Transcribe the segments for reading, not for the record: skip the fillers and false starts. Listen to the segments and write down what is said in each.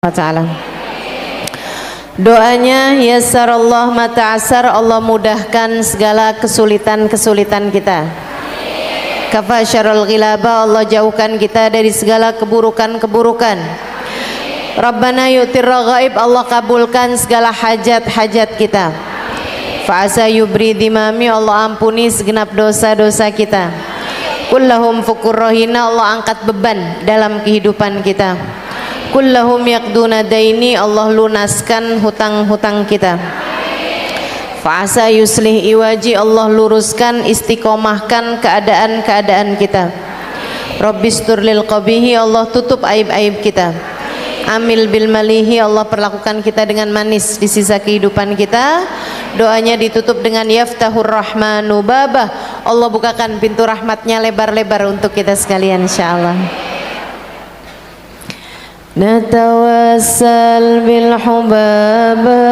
Ta'ala. Doanya yassarallah ma ta'assar, Allah mudahkan segala kesulitan-kesulitan kita. Kafa syarrul ghilaba, Allah jauhkan kita dari segala keburukan-keburukan. Rabbana yu'tir raghaib, Allah kabulkan segala hajat-hajat kita. Fa'asa yubri dimami, Allah ampuni segenap dosa-dosa kita. Kullahum fukur rohina, Allah angkat beban dalam kehidupan kita. Kullahum yaqduna daini, Allah lunaskan hutang-hutang kita. Fa'asa yuslih iwaji, Allah luruskan, istiqomahkan keadaan-keadaan kita. Rabbistur lil qabihi, Allah tutup aib-aib kita. Amil bil malihi, Allah perlakukan kita dengan manis di sisa kehidupan kita. Doanya ditutup dengan yaftahur rahmanu babah, Allah bukakan pintu rahmatnya lebar-lebar untuk kita sekalian insyaallah. Natawassal bil hubaba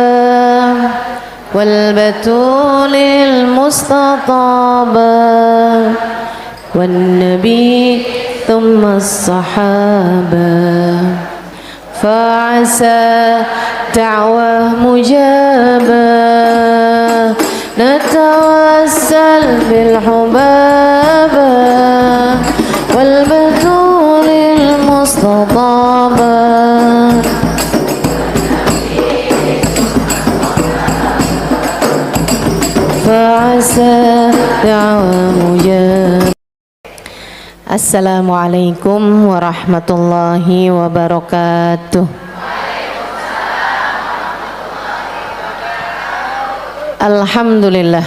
wal batulil mustataba wan nabi thumma as-sahaba fa'asa da'wah mujabah. Natawassal bil hubaba wal batulil mustataba fa'asa da'wah mujabah. Assalamualaikum warahmatullahi wabarakatuh. Alhamdulillah,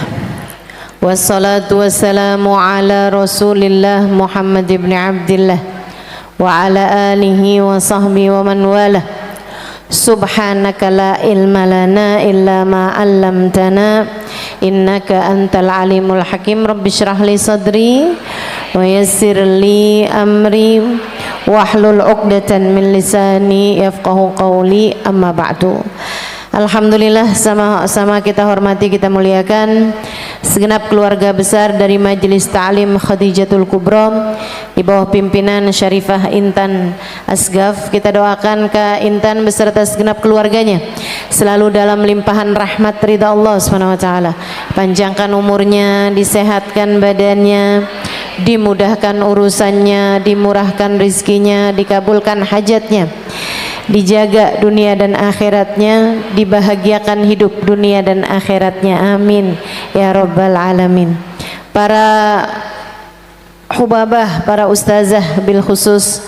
wassalatu wassalamu ala rasulillah Muhammad ibn Abdillah wa ala alihi wa sahbihi wa man wala. Subhanaka la ilma lana illa ma 'allamtana innaka antal alimul hakim. Rabbi shrah li sadri wa yassir li amri wahlul 'uqdatan min lisani yafqahu qawli, amma ba'du. Alhamdulillah, sama-sama kita hormati, kita muliakan segenap keluarga besar dari Majelis Ta'lim Khadijatul Kubra di bawah pimpinan Syarifah Intan Asgaf. Kita doakan Kak Intan beserta segenap keluarganya selalu dalam limpahan rahmat ridha Allah Subhanahu wa taala. Panjangkan umurnya, disehatkan badannya, dimudahkan urusannya, dimurahkan rizkinya, dikabulkan hajatnya, dijaga dunia dan akhiratnya, dibahagiakan hidup dunia dan akhiratnya, amin ya rabbal alamin. Para hubabah, para ustazah bil khusus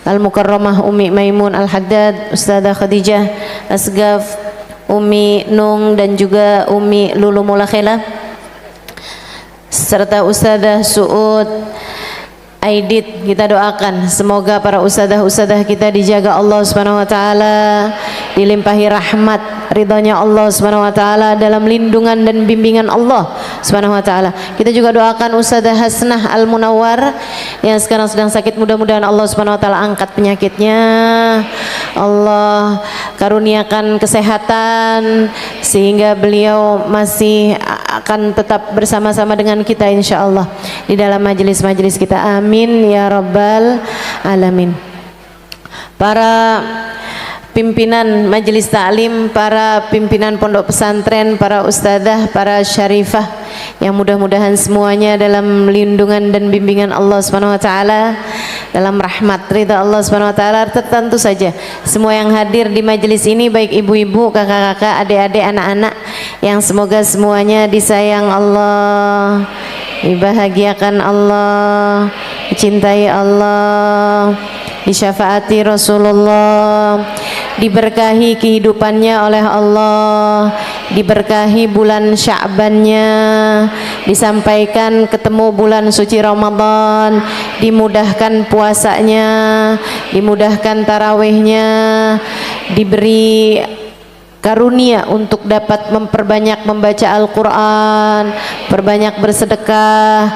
Al-Mukarramah Umi Maimun Al-Haddad, Ustazah Khadijah Asgaf, Umi Nung dan juga Umi Lulu Mulakhela, serta Ustazah Suud Aidit, kita doakan semoga para ustadzah-ustadzah kita dijaga Allah Subhanahu wa taala, dilimpahi rahmat ridhonya Allah Subhanahu wa taala, dalam lindungan dan bimbingan Allah Subhanahu wa taala. Kita juga doakan Ustadzah Hasnah Al Munawwar yang sekarang sedang sakit, mudah-mudahan Allah Subhanahu wa taala angkat penyakitnya, Allah karuniakan kesehatan sehingga beliau masih akan tetap bersama-sama dengan kita insyaallah di dalam majelis-majelis kita, amin ya rabbal alamin. Para pimpinan majelis taklim, para pimpinan pondok pesantren, para ustadzah, para syarifah yang mudah-mudahan semuanya dalam lindungan dan bimbingan Allah Subhanahu wa taala, dalam rahmat ridha Allah Subhanahu wa taala. Tentu saja semua yang hadir di majelis ini, baik ibu-ibu, kakak-kakak, adik-adik, anak-anak, yang semoga semuanya disayang Allah, dibahagiakan Allah, dicintai Allah, disyafaati Rasulullah, diberkahi kehidupannya oleh Allah, diberkahi bulan Sya'bannya, disampaikan ketemu bulan suci Ramadan, dimudahkan puasanya, dimudahkan tarawihnya, diberi karunia untuk dapat memperbanyak membaca Al-Quran, perbanyak bersedekah,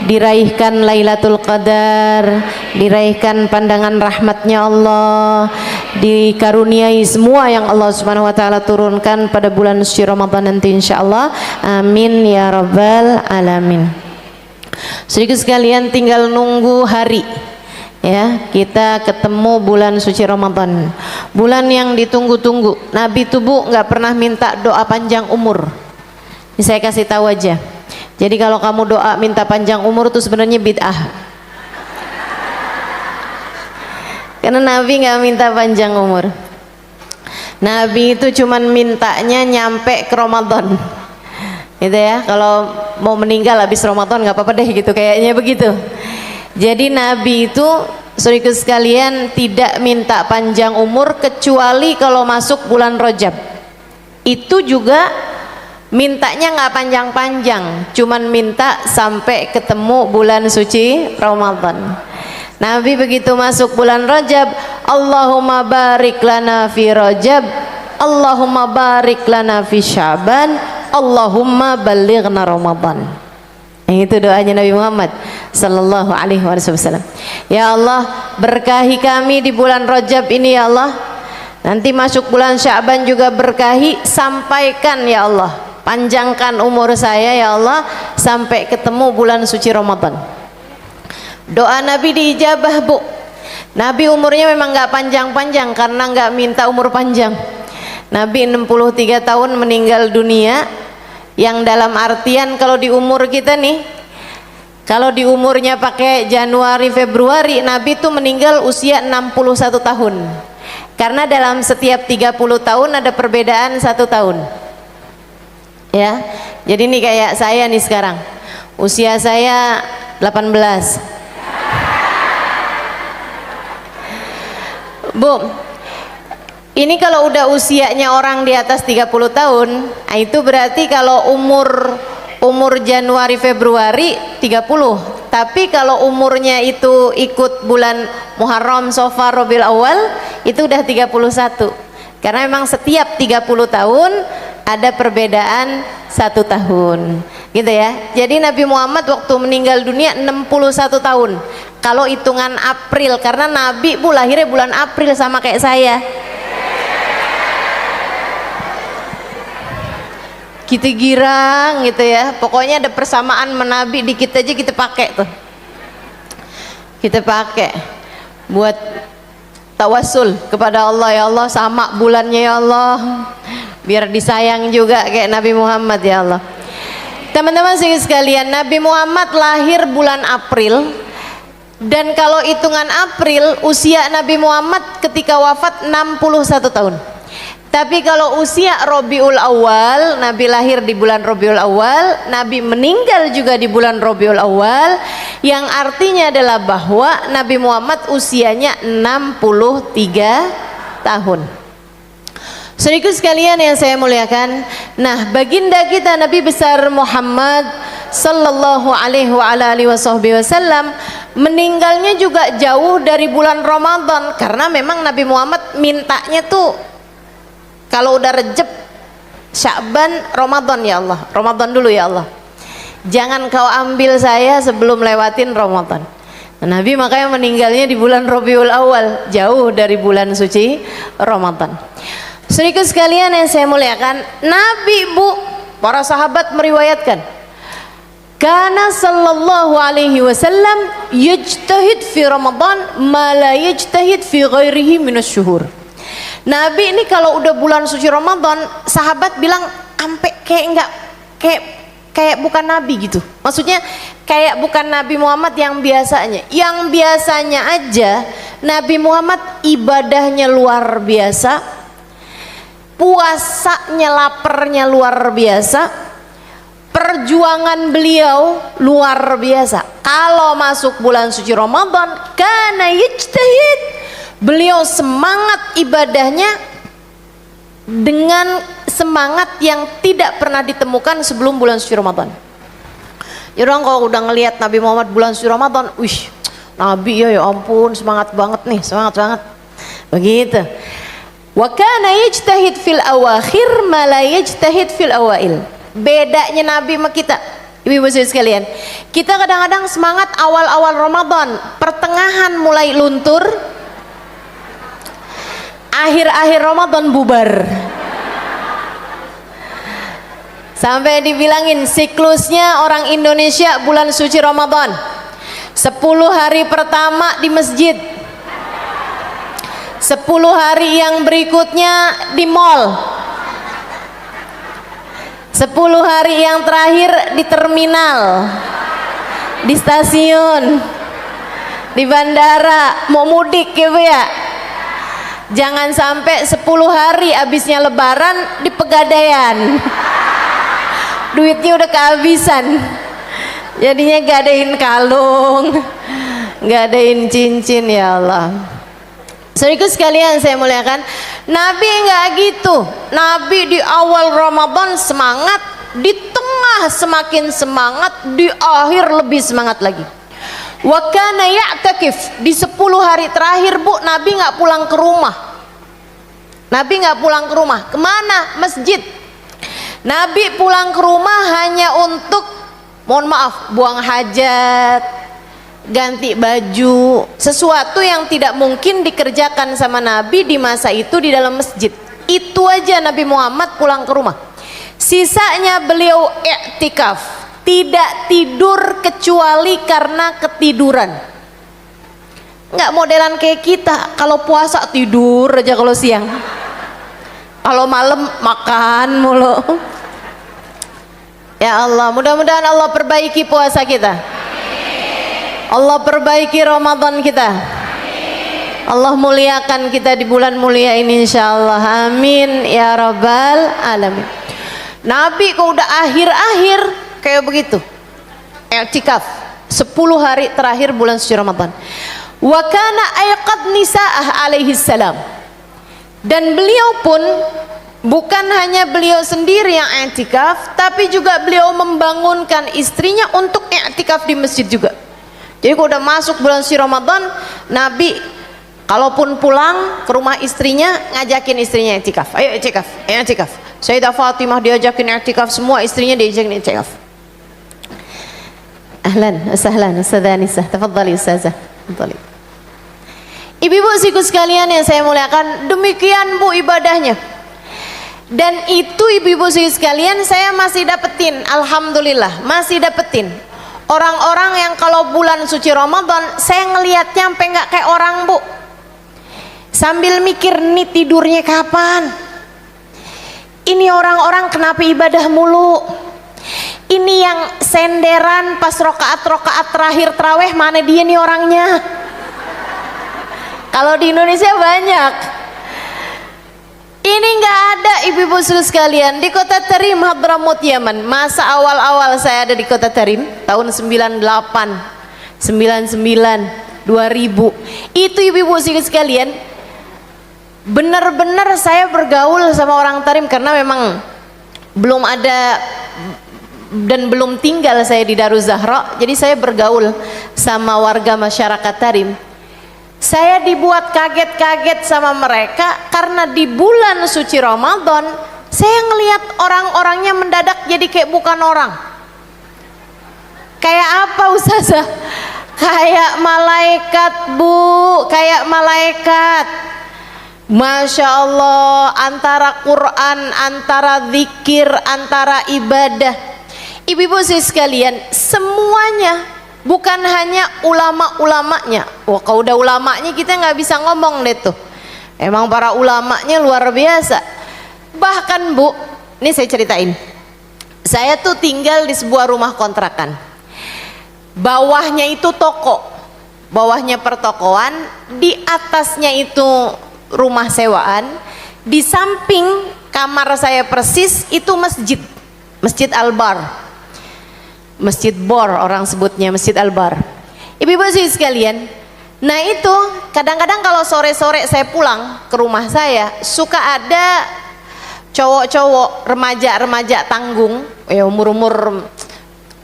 diraihkan Lailatul Qadar, diraihkan pandangan rahmatnya Allah, dikaruniai semua yang Allah Subhanahu wa taala turunkan pada bulan suci Ramadan nanti insyaallah, amin ya rabbal alamin. Sedikit sekalian, tinggal nunggu hari ya kita ketemu bulan suci Ramadan. bulan yang ditunggu-tunggu. Nabi tuh Bu nggak pernah minta doa panjang umur. Ini saya kasih tahu aja. Jadi kalau kamu doa minta panjang umur tuh sebenarnya bid'ah. Karena Nabi nggak minta panjang umur. Nabi itu cuman mintanya nyampe ke Ramadan. Gitu ya, kalau mau meninggal habis Ramadan nggak apa-apa deh gitu, kayaknya begitu. Jadi Nabi itu saudaraku sekalian tidak minta panjang umur kecuali kalau masuk bulan Rajab. Itu juga mintanya nggak panjang-panjang, cuman minta sampai ketemu bulan suci Ramadan. Nabi begitu masuk bulan Rajab, Allahumma barik lana fi Rajab, Allahumma barik lana fi Sya'ban, Allahumma balighna Ramadan. Itu doanya Nabi Muhammad sallallahu alaihi wasallam. Ya Allah, berkahi kami di bulan Rajab ini ya Allah. Nanti masuk bulan Sya'ban juga berkahi, sampaikan ya Allah. Panjangkan umur saya ya Allah sampai ketemu bulan suci Ramadan. Doa Nabi diijabah Bu. Nabi umurnya memang nggak panjang-panjang karena nggak minta umur panjang. Nabi 63 tahun meninggal dunia, yang dalam artian kalau di umur kita nih, kalau di umurnya pakai Januari Februari, Nabi itu meninggal usia 61 tahun. Karena dalam setiap 30 tahun ada perbedaan 1 tahun. Ya. Jadi ini kayak saya nih sekarang. Usia saya 18. Bu, ini kalau udah usianya orang di atas 30 tahun, nah itu berarti kalau umur Januari Februari 30. Tapi kalau umurnya itu ikut bulan Muharram, Safar, Rabiul Awal, itu udah 31. Karena memang setiap 30 tahun ada perbedaan 1 tahun. Gitu ya. Jadi Nabi Muhammad waktu meninggal dunia 61 tahun. Kalau hitungan April, karena Nabi Bu lahirnya bulan April sama kayak saya. Kita girang gitu ya, pokoknya ada persamaan menabi dikit aja kita pakai tuh, kita pakai buat tawasul kepada Allah. Ya Allah, sama bulannya ya Allah, biar disayang juga kayak Nabi Muhammad ya Allah. Teman-teman sekalian, Nabi Muhammad lahir bulan April, dan kalau hitungan April usia Nabi Muhammad ketika wafat 61 tahun. Tapi kalau usia Rabiul Awal, Nabi lahir di bulan Rabiul Awal, Nabi meninggal juga di bulan Rabiul Awal, yang artinya adalah bahwa Nabi Muhammad usianya 63 tahun. Saudaraku sekalian yang saya muliakan, nah baginda kita Nabi besar Muhammad sallallahu alaihi wasallam meninggalnya juga jauh dari bulan Ramadan, karena memang Nabi Muhammad mintanya tuh kalau udah Rejab, Sya'ban, Ramadan ya Allah, Ramadan dulu ya Allah, jangan kau ambil saya sebelum lewatin Ramadan. Nah, Nabi makanya meninggalnya di bulan Rabiul Awal, jauh dari bulan suci Ramadan. Saudaraku sekalian yang saya muliakan, Nabi Bu, para sahabat meriwayatkan, kana sallallahu alaihi wasallam yajtahid fi Ramadan ma la yajtahid fi ghairihi minas syuhur. Nabi ini kalau udah bulan suci Ramadan, sahabat bilang ampe kayak bukan Nabi gitu. Maksudnya kayak bukan Nabi Muhammad yang biasanya. Yang biasanya aja Nabi Muhammad ibadahnya luar biasa, puasanya laparnya luar biasa, perjuangan beliau luar biasa. Kalau masuk bulan suci Ramadan, kana yajtahid, beliau semangat ibadahnya dengan semangat yang tidak pernah ditemukan sebelum bulan suci Ramadan. Ya orang kalau udah ngelihat Nabi Muhammad bulan suci Ramadan, wih, Nabi ya ampun semangat banget nih, semangat banget. Begitu. Wa kana yajtahid fil awakhir ma la yajtahid fil awail. Bedanya Nabi sama kita, ibu-ibu sekalian, kita kadang-kadang semangat awal-awal Ramadan, pertengahan mulai luntur, akhir-akhir Ramadan bubar. Sampai dibilangin siklusnya orang Indonesia bulan suci Ramadan 10 hari pertama di masjid, 10 hari yang berikutnya di mall, 10 hari yang terakhir di terminal, di stasiun, di bandara, mau mudik gitu ya. Jangan sampai 10 hari abisnya lebaran di pegadaian, duitnya udah kehabisan, jadinya gadain kalung, gadain cincin. Ya Allah, saudaraku sekalian saya muliakan, Nabi enggak gitu. Nabi di awal Ramadan semangat, di tengah semakin semangat, di akhir lebih semangat lagi. Wa kana ya'takif, di 10 hari terakhir Bu, Nabi enggak pulang ke rumah. Nabi enggak pulang ke rumah. Kemana? Masjid. Nabi pulang ke rumah hanya untuk, mohon maaf, buang hajat, ganti baju, sesuatu yang tidak mungkin dikerjakan sama Nabi di masa itu di dalam masjid. Itu aja Nabi Muhammad pulang ke rumah. Sisanya beliau i'tikaf, tidak tidur kecuali karena ketiduran. Nggak modelan kayak kita, kalau puasa tidur aja kalau siang, kalau malam makan mulu. Ya Allah, mudah-mudahan Allah perbaiki puasa kita, Allah perbaiki Ramadan kita, Allah muliakan kita di bulan mulia ini insyaallah, amin ya rabbal alamin. Nabi kok udah akhir-akhir kayak begitu, i'tikaf 10 hari terakhir bulan suci Ramadan. Wa kana ayqad nisaah alaihi salam, dan beliau pun bukan hanya beliau sendiri yang i'tikaf, tapi juga beliau membangunkan istrinya untuk i'tikaf di masjid juga. Jadi kalau udah masuk bulan suci Ramadan, Nabi kalaupun pulang ke rumah istrinya, ngajakin istrinya i'tikaf. Ayo i'tikaf, i'tikaf. Sayyidah Fatimah diajakin i'tikaf, semua istrinya diajakin i'tikaf. Ahlan, sahlan, Ustazah Anissa, tafadhali Ustazah. Tafadhali. Ibu-ibu siku sekalian yang saya muliakan, demikian Bu ibadahnya. Dan itu ibu-ibu sekalian saya masih dapetin, alhamdulillah masih dapetin orang-orang yang kalau bulan suci Ramadan saya ngelihatnya sampai nggak kayak orang Bu, sambil mikir nih tidurnya kapan, ini orang-orang kenapa ibadah mulu, ini yang senderan pas rokaat terakhir traweh mana dia nih orangnya. Kalau di Indonesia banyak. Ini nggak ada ibu-ibu sekalian. Di kota Tarim, Hadramut, Yaman, masa awal-awal saya ada di kota Tarim tahun 98, 99, 2000, itu ibu-ibu sekalian, benar-benar saya bergaul sama orang Tarim karena memang belum ada dan belum tinggal saya di Daruz Zahra, jadi saya bergaul sama warga masyarakat Tarim. Saya dibuat kaget-kaget sama mereka karena di bulan suci Ramadan saya ngelihat orang-orangnya mendadak jadi kayak bukan orang. Kayak apa Ustazah? Kayak malaikat Bu, kayak malaikat. Masya Allah, antara Quran, antara zikir, antara ibadah. Ibu-ibu sekalian, semuanya, bukan hanya ulama-ulamanya. Wah, kalau udah ulamanya kita nggak bisa ngomong deh tuh. Emang para ulamanya luar biasa. Bahkan Bu, ini saya ceritain. Saya tuh tinggal di sebuah rumah kontrakan. Bawahnya itu toko, bawahnya pertokoan, di atasnya itu rumah sewaan, di samping kamar saya persis itu masjid, Masjid Al-Bar. Masjid Bor orang sebutnya, Masjid Al-Bar. Ibu-ibu sekalian, nah itu kadang-kadang kalau sore-sore saya pulang ke rumah saya, suka ada cowok-cowok, remaja-remaja tanggung, ya umur-umur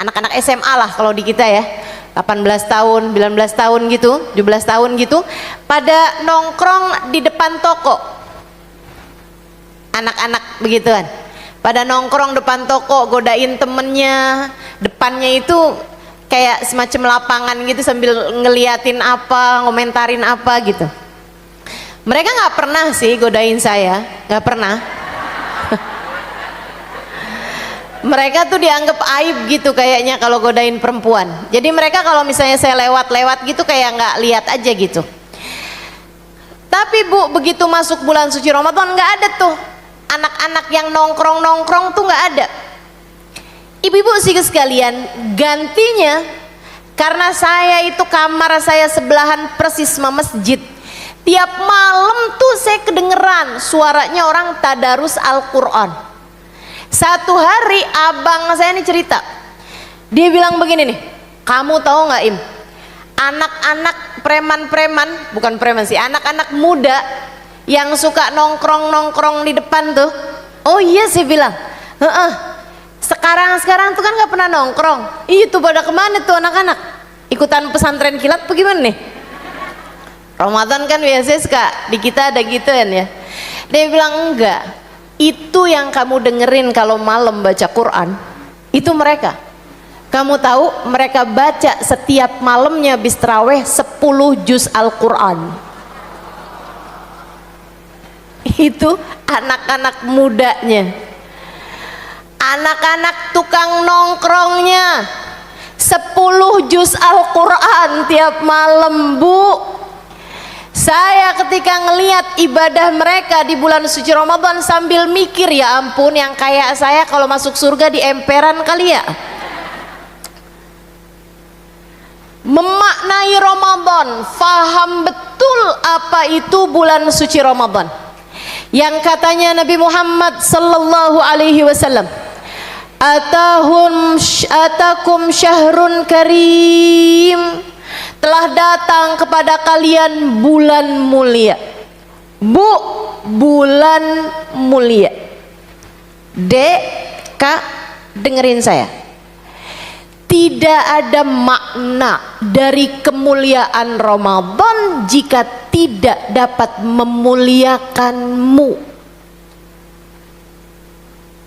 anak-anak SMA lah kalau di kita ya, 18 tahun, 19 tahun gitu, 17 tahun gitu, pada nongkrong di depan toko. Anak-anak begituan, pada nongkrong depan toko, godain temennya. Depannya itu kayak semacam lapangan gitu sambil ngeliatin apa, ngomentarin apa gitu. Mereka nggak pernah sih godain saya, nggak pernah. Mereka tuh dianggap aib gitu kayaknya kalau godain perempuan. Jadi mereka kalau misalnya saya lewat-lewat gitu kayak nggak lihat aja gitu. Tapi Bu, begitu masuk bulan suci Ramadan nggak ada tuh anak-anak yang nongkrong-nongkrong tuh nggak ada. Ibu-ibu sih sekalian, gantinya karena saya itu kamar saya sebelahan persis sama masjid. Tiap malam tuh saya kedengeran suaranya orang tadarus Al-Quran. Satu hari abang saya ini cerita, dia bilang begini nih, kamu tahu nggak Im, anak-anak preman-preman, bukan preman sih, anak-anak muda yang suka nongkrong-nongkrong di depan tuh. Oh iya, saya bilang, sekarang tuh kan nggak pernah nongkrong. Iya tuh, pada kemana tuh anak-anak? Ikutan pesantren kilat bagaimana nih? Ramadan kan biasanya suka di kita ada gitu kan ya. Dia bilang enggak, itu yang kamu dengerin kalau malam baca Quran, itu mereka. Kamu tahu mereka baca setiap malamnya habis taraweh 10 juz Al-Quran. Itu anak-anak mudanya. Anak-anak tukang nongkrongnya 10 juz Al-Quran tiap malam, Bu. Saya ketika ngelihat ibadah mereka di bulan suci Ramadan sambil mikir, ya ampun, yang kayak saya kalau masuk surga di emperan kali ya. Memaknai Ramadan, faham betul apa itu bulan suci Ramadan. Yang katanya Nabi Muhammad sallallahu alaihi wasallam, atakum syahrun karim, telah datang kepada kalian bulan mulia. Bu, bulan mulia. Dek, Kak, dengerin saya. Tidak ada makna dari kemuliaan Ramadan jika tidak dapat memuliakanmu.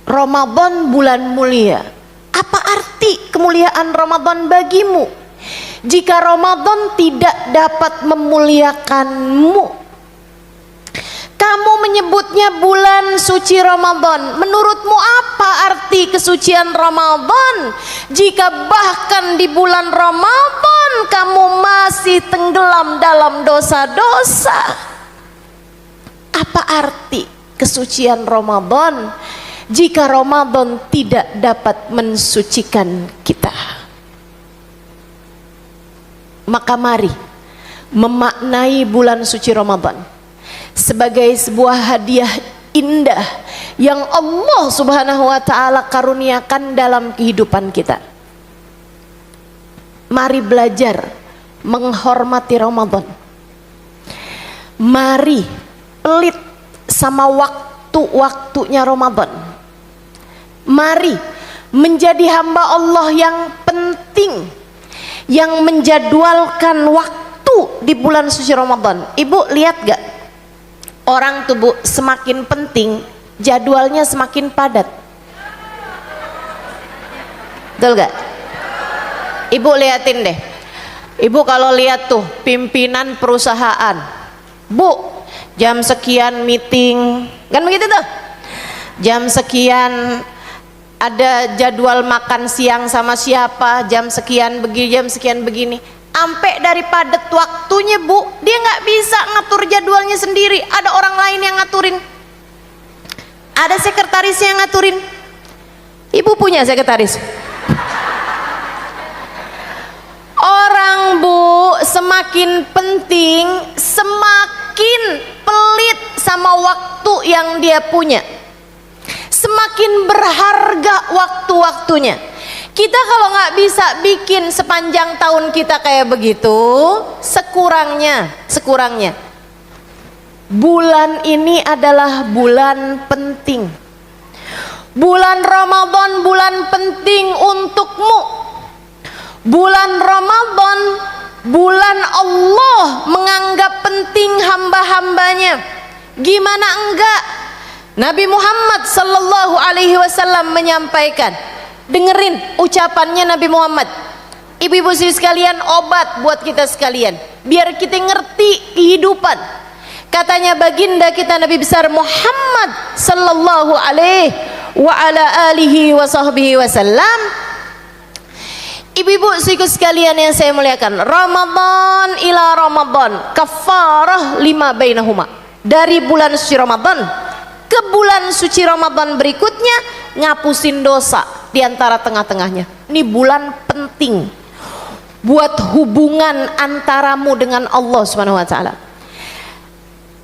Ramadan bulan mulia. Apa arti kemuliaan Ramadan bagimu jika Ramadan tidak dapat memuliakanmu? Kamu menyebutnya bulan suci Ramadan. Menurutmu apa arti kesucian Ramadan jika bahkan di bulan Ramadan kamu masih tenggelam dalam dosa-dosa? Apa arti kesucian Ramadan jika Ramadan tidak dapat mensucikan kita? Maka mari memaknai bulan suci Ramadan sebagai sebuah hadiah indah yang Allah Subhanahu wa taala karuniakan dalam kehidupan kita. Mari belajar menghormati Ramadan. Mari pelit sama waktu-waktunya Ramadan. Mari menjadi hamba Allah yang penting, yang menjadwalkan waktu di bulan suci Ramadan. Ibu lihat gak? Orang tubuh semakin penting, jadwalnya semakin padat. Betul gak? Ibu liatin deh. Ibu kalau lihat tuh pimpinan perusahaan, Bu, jam sekian meeting, kan begitu tuh. Jam sekian ada jadwal makan siang sama siapa, jam sekian begini, jam sekian begini. Sampai dari padat waktunya, Bu, dia nggak bisa ngatur jadwalnya sendiri. Ada orang lain yang ngaturin. Ada sekretaris yang ngaturin. Ibu punya sekretaris? Orang, Bu, semakin penting, semakin pelit sama waktu yang dia punya. Semakin berharga waktu-waktunya. Kita kalau nggak bisa bikin sepanjang tahun kita kayak begitu, sekurangnya bulan ini adalah bulan penting. Bulan Ramadan bulan penting untukmu. Bulan Ramadan bulan Allah menganggap penting hamba-hambanya. Gimana enggak? Nabi Muhammad sallallahu alaihi wasallam menyampaikan, dengerin ucapannya Nabi Muhammad. Ibu-ibu sekalian, obat buat kita sekalian, biar kita ngerti kehidupan. Katanya baginda kita Nabi besar Muhammad sallallahu alaihi wa ala alihi wa sahbihi wasallam, Ibu-ibu siku sekalian yang saya muliakan, Ramadan ila Ramadan kafarah lima bainahuma. Dari bulan suci Ramadan ke bulan suci Ramadan berikutnya ngapusin dosa di antara tengah-tengahnya. Ini bulan penting buat hubungan antaramu dengan Allah Subhanahu wa taala.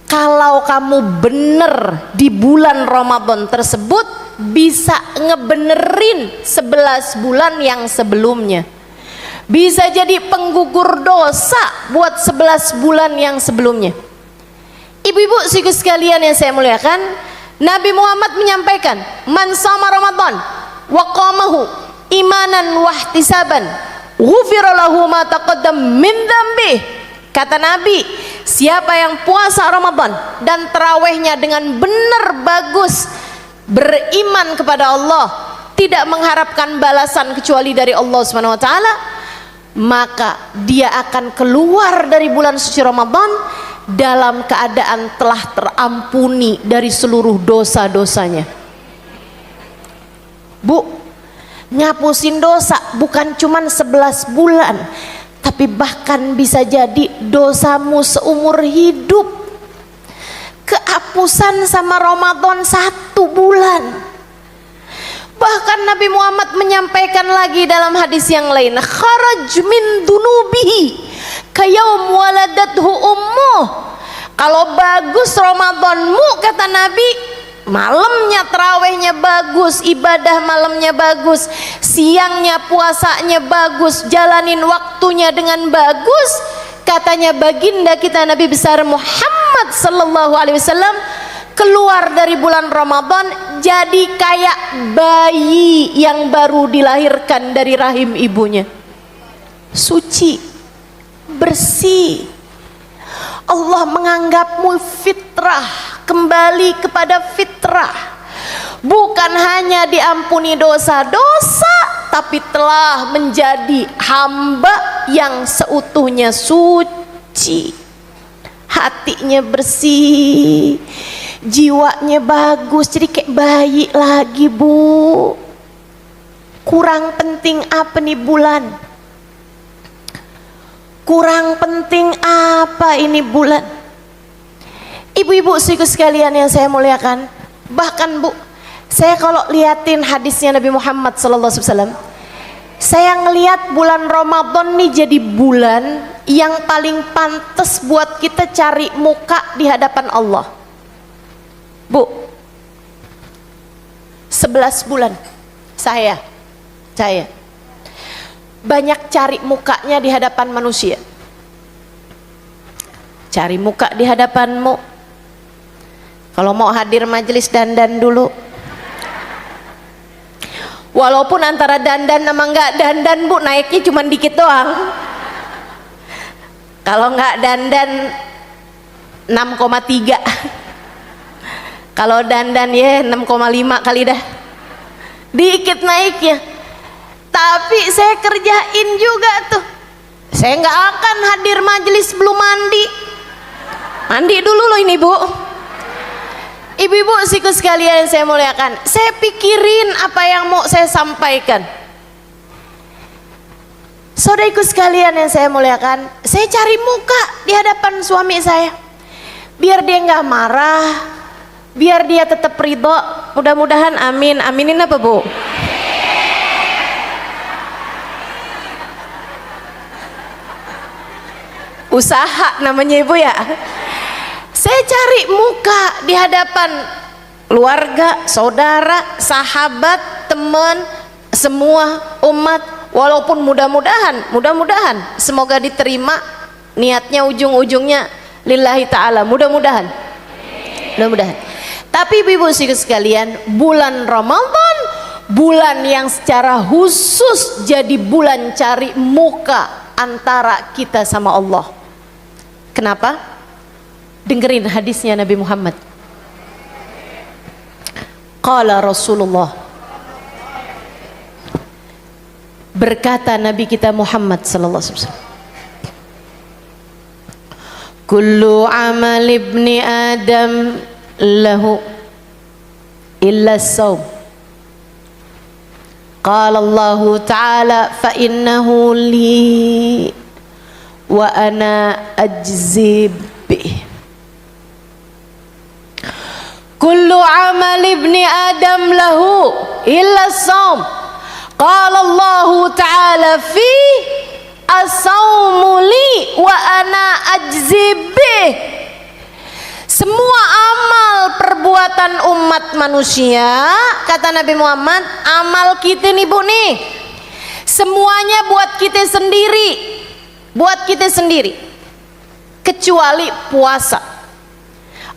Kalau kamu bener di bulan Ramadan tersebut, bisa ngebenerin 11 bulan yang sebelumnya, bisa jadi penggugur dosa buat 11 bulan yang sebelumnya. Ibu-ibu siku sekalian yang saya muliakan, Nabi Muhammad menyampaikan, man sama Ramadan wa qamahu imanan wa ihtisaban ghufira lahu ma taqaddam min dzambi. Kata Nabi, siapa yang puasa Ramadan dan tarawihnya dengan benar bagus, beriman kepada Allah, tidak mengharapkan balasan kecuali dari Allah Subhanahu wa taala, maka dia akan keluar dari bulan suci Ramadan dalam keadaan telah terampuni dari seluruh dosa-dosanya. Bu, ngapusin dosa bukan cuman 11 bulan, tapi bahkan bisa jadi dosamu seumur hidup. Kehapusan sama Ramadan 1 bulan. Bahkan Nabi Muhammad menyampaikan lagi dalam hadis yang lain, kharaj min dunubihi kayaum waladathu ummuh. Kalau bagus Ramadanmu, kata Nabi, malamnya tarawihnya bagus, ibadah malamnya bagus, siangnya puasanya bagus, jalanin waktunya dengan bagus, katanya baginda kita Nabi besar Muhammad sallallahu alaihi wasallam, keluar dari bulan Ramadan jadi kayak bayi yang baru dilahirkan dari rahim ibunya, suci, bersih. Allah menganggapmu fitrah, kembali kepada fitrah. Bukan hanya diampuni dosa-dosa, tapi telah menjadi hamba yang seutuhnya suci. Hatinya bersih, jiwanya bagus, jadi kayak bayi lagi, Bu. Kurang penting apa nih bulan? Kurang penting apa ini bulan? Ibu-ibu siku sekalian yang saya muliakan, bahkan Bu, saya kalau liatin hadisnya Nabi Muhammad SAW, saya ngeliat bulan Ramadan nih jadi bulan yang paling pantas buat kita cari muka di hadapan Allah. Bu, 11 bulan saya banyak cari mukanya di hadapan manusia. Cari muka di hadapanmu. Kalau mau hadir majelis, dandan dulu. Walaupun antara dandan sama enggak dandan, Bu, naiknya cuma dikit doang. Kalau enggak dandan 6,3. Kalau dandan ya 6,5 kali dah. Dikit naiknya. Tapi saya kerjain juga tuh. Saya nggak akan hadir majelis belum mandi. Mandi dulu loh ini, Bu. Ibu-ibu siku sekalian yang saya muliakan, saya pikirin apa yang mau saya sampaikan. Saudariku sekalian yang saya muliakan, saya cari muka di hadapan suami saya, biar dia nggak marah, biar dia tetap ridho. Mudah-mudahan, amin. Aminin apa, Bu? Usaha namanya, Ibu ya. Saya cari muka di hadapan keluarga, saudara, sahabat, teman, semua umat. Walaupun mudah-mudahan semoga diterima niatnya, ujung-ujungnya lillahi ta'ala, mudah-mudahan. Tapi ibu-ibu sekalian, bulan Ramadan, bulan yang secara khusus jadi bulan cari muka antara kita sama Allah. Kenapa? Dengerin hadisnya Nabi Muhammad. Qala Rasulullah, berkata Nabi kita Muhammad sallallahu alaihi wasallam, kullu amal ibni Adam lahu illa as-saum Qala Allah Ta'ala fa innahu li wa ana ajzi bih. Kullu amal ibni Adam lahu illa as-saum. Qala Allah Ta'ala fi as-saumu li wa ana ajzi bih. Semua amal perbuatan umat manusia, kata Nabi Muhammad, amal kita nih Bu nih, semuanya buat kita sendiri, buat kita sendiri, kecuali puasa.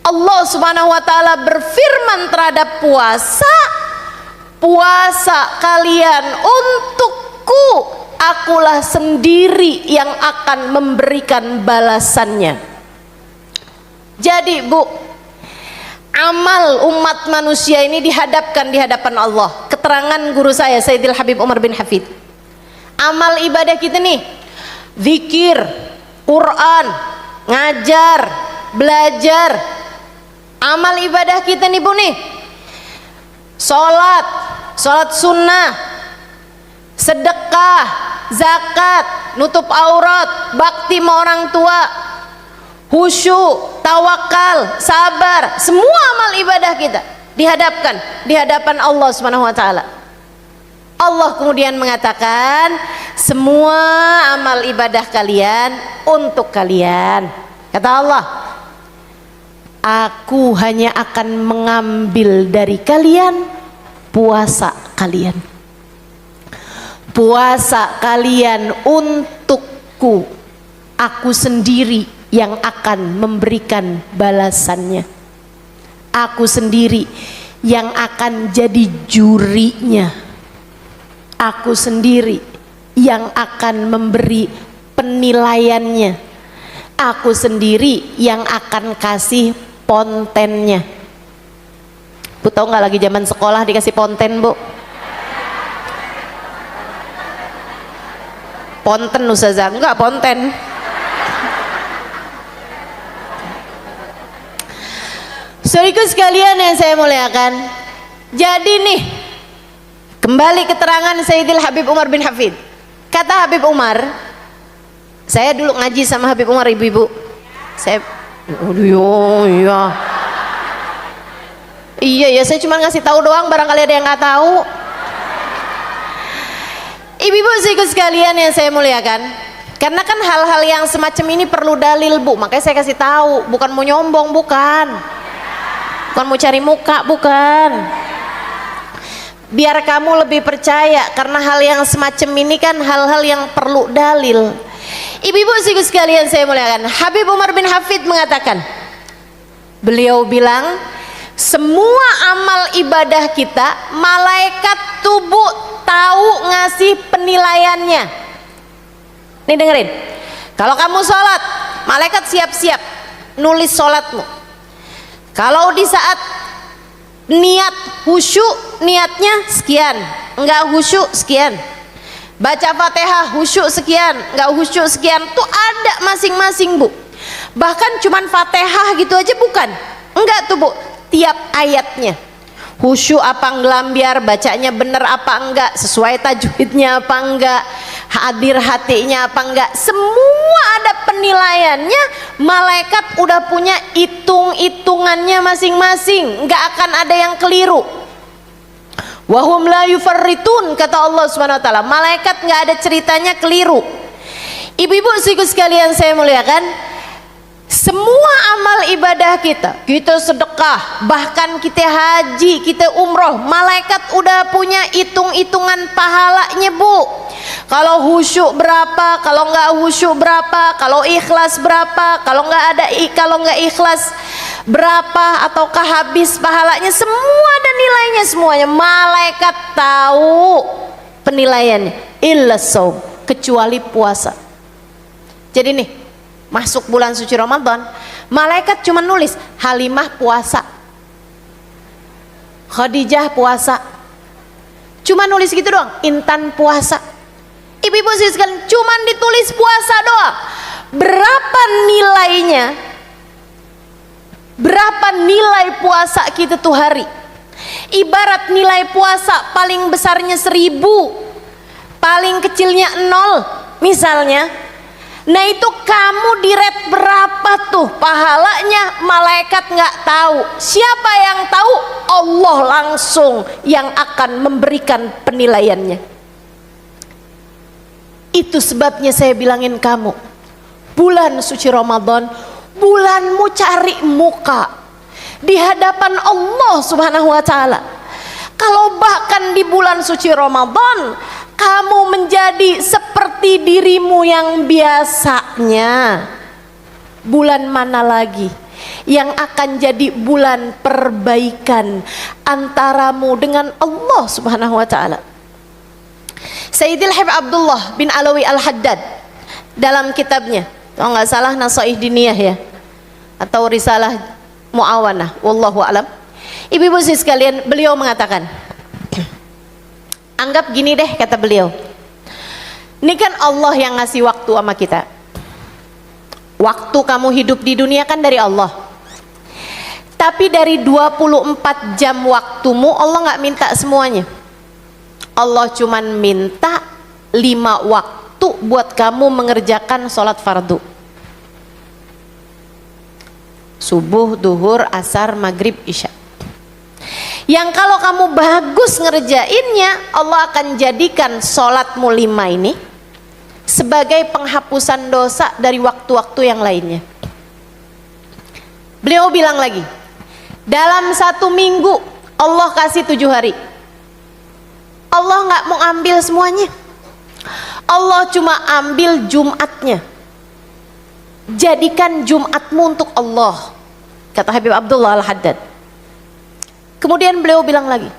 Allah Subhanahu wa Ta'ala berfirman terhadap puasa, puasa kalian untukku, akulah sendiri yang akan memberikan balasannya. Jadi Bu, amal umat manusia ini dihadapkan di hadapan Allah. Keterangan guru saya Sayyidil Habib Umar bin Hafid, amal ibadah kita nih, zikir, Quran, ngajar, belajar. Amal ibadah kita nih Bu nih, sholat sunnah, sedekah, zakat, nutup aurat, bakti sama orang tua, khusyuk, tawakal, sabar, semua amal ibadah kita dihadapkan di hadapan Allah Subhanahu wa Ta'ala. Allah kemudian mengatakan, semua amal ibadah kalian untuk kalian. Kata Allah, aku hanya akan mengambil dari kalian puasa kalian. Puasa kalian untukku, aku sendiri yang akan memberikan balasannya. Aku sendiri yang akan jadi jurinya. Aku sendiri yang akan memberi penilaiannya. Aku sendiri yang akan kasih pontennya. Bu tahu nggak lagi zaman sekolah dikasih ponten Bu? Ponten Ustazah, enggak ponten. Saudaraku sekalian yang saya muliakan, jadi nih kembali keterangan Sayyidil Habib Umar bin Hafid. Kata Habib Umar, saya dulu ngaji sama Habib Umar ibu-ibu. Saya, iya, saya cuma ngasih tahu doang, barangkali ada yang nggak tahu. Ibu-ibu saudaraku sekalian yang saya muliakan, karena kan hal-hal yang semacam ini perlu dalil Bu, makanya saya kasih tahu, bukan mau nyombong, bukan mau cari muka, bukan. Biar kamu lebih percaya, karena hal yang semacam ini kan hal-hal yang perlu dalil. Ibu-ibu sekalian saya muliakan, Habib Umar bin Hafid mengatakan, beliau bilang, semua amal ibadah kita, malaikat tubuh tahu ngasih penilaiannya. Nih dengerin, kalau kamu sholat, malaikat siap-siap nulis sholatmu. Kalau di saat niat khusyuk, niatnya sekian, enggak khusyuk sekian. Baca Fatihah khusyuk sekian, enggak khusyuk sekian, tuh ada masing-masing Bu. Bahkan cuman Fatihah gitu aja bukan, enggak tuh Bu, tiap ayatnya khusyuk apa ngelambiar, bacanya bener apa enggak, sesuai tajwidnya apa enggak, hadir hatinya apa enggak, semua ada penilaiannya. Malaikat udah punya hitung-hitungannya masing-masing, enggak akan ada yang keliru. Wahum la yufarritun, kata Allah Subhanahu wa Ta'ala, malaikat enggak ada ceritanya keliru. Ibu-ibu sekalian saya muliakan, semua amal ibadah kita sedekah, bahkan kita haji, kita umroh, malaikat udah punya hitung-hitungan pahalanya Bu. Kalau khusyuk berapa, kalau nggak khusyuk berapa, kalau ikhlas berapa, kalau nggak ikhlas berapa, ataukah habis pahalanya, semua ada nilainya semuanya. Malaikat tahu penilaiannya, illa shaum, kecuali puasa. Jadi nih, masuk bulan suci Ramadan, malaikat cuma nulis Halimah puasa, Khadijah puasa, cuma nulis gitu doang. Intan puasa. Ibu-ibu sekalian, cuma ditulis puasa doang. Berapa nilainya? Berapa nilai puasa kita tuh hari? Ibarat nilai puasa paling besarnya 1000, paling kecilnya 0 misalnya. Nah itu kamu di rate berapa tuh pahalanya? Malaikat nggak tahu. Siapa yang tahu? Allah langsung yang akan memberikan penilaiannya. Itu sebabnya saya bilangin kamu, bulan suci Ramadan, bulanmu cari muka di hadapan Allah Subhanahu wa Ta'ala. Kalau bahkan di bulan suci Ramadan kamu menjadi seperti dirimu yang biasanya, bulan mana lagi yang akan jadi bulan perbaikan antaramu dengan Allah Subhanahu wa Ta'ala? Sayyidil Habib Abdullah bin Alawi Al-Haddad dalam kitabnya, kalau nggak salah Nasaih Diniyah ya, atau Risalah Muawanah, wallahu alam, ibu-ibu sekalian, beliau mengatakan, anggap gini deh, kata beliau, ini kan Allah yang ngasih waktu sama kita. Waktu kamu hidup di dunia kan dari Allah, tapi dari 24 jam waktumu Allah nggak minta semuanya. Allah cuman minta 5 waktu buat kamu mengerjakan sholat fardu: subuh, duhur, asar, maghrib, isya. Yang kalau kamu bagus ngerjainnya, Allah akan jadikan sholatmu 5 ini sebagai penghapusan dosa dari waktu-waktu yang lainnya. Beliau bilang lagi, dalam 1 minggu Allah kasih 7 hari. Allah nggak mau ambil semuanya, Allah cuma ambil Jumatnya. Jadikan Jumatmu untuk Allah, kata Habib Abdullah Al-Haddad. Kemudian beliau bilang lagi,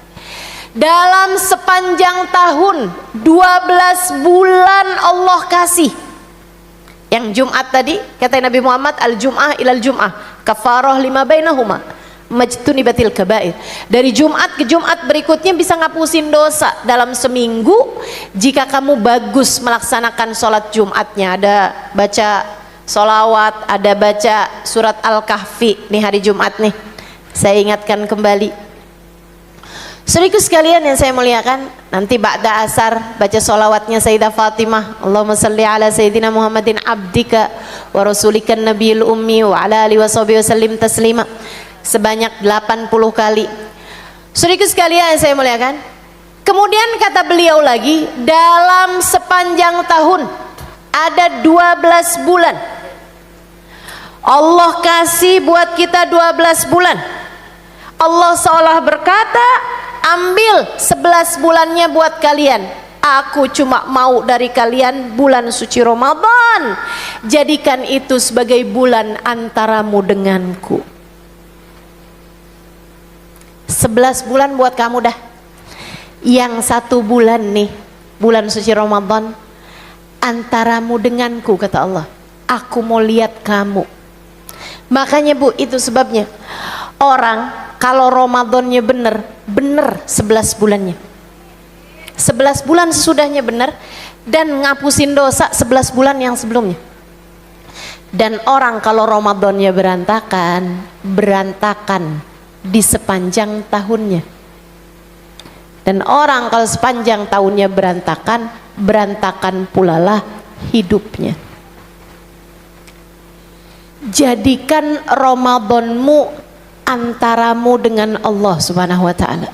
dalam sepanjang tahun 12 bulan Allah kasih. Yang Jumat tadi kata Nabi Muhammad, al-jum'ah ilal jum'ah kafarah lima bainahuma majtunibatil kabair. Dari Jumat ke Jumat berikutnya bisa ngapusin dosa dalam seminggu jika kamu bagus melaksanakan sholat Jumatnya. Ada baca sholawat, ada baca surat Al-Kahfi nih hari Jumat nih, saya ingatkan kembali. Saudaraku sekalian yang saya muliakan, nanti ba'da asar baca sholawatnya Sayyidah Fatimah, Allahumma salli ala Sayyidina Muhammadin abdika wa rasulikan nabiyil ummi wa ala alihi wa sahbihi wa sallim taslima sebanyak 80 kali. Saudaraku sekalian yang saya muliakan, kemudian kata beliau lagi, dalam sepanjang tahun ada 12 bulan Allah kasih buat kita 12 bulan. Allah seolah berkata, ambil 11 bulannya buat kalian, aku cuma mau dari kalian bulan suci Ramadan, jadikan itu sebagai bulan antaramu denganku. 11 bulan buat kamu dah. Yang 1 bulan nih, bulan suci Ramadan, antaramu denganku, kata Allah. Aku mau lihat kamu. Makanya Bu, itu sebabnya orang kalau Ramadannya bener 11 bulannya, 11 bulan sesudahnya bener, dan ngapusin dosa 11 bulan yang sebelumnya. Dan orang kalau Ramadannya berantakan di sepanjang tahunnya. Dan orang kalau sepanjang tahunnya berantakan pula lah hidupnya. Jadikan Ramadanmu antaramu dengan Allah Subhanahu wa Ta'ala.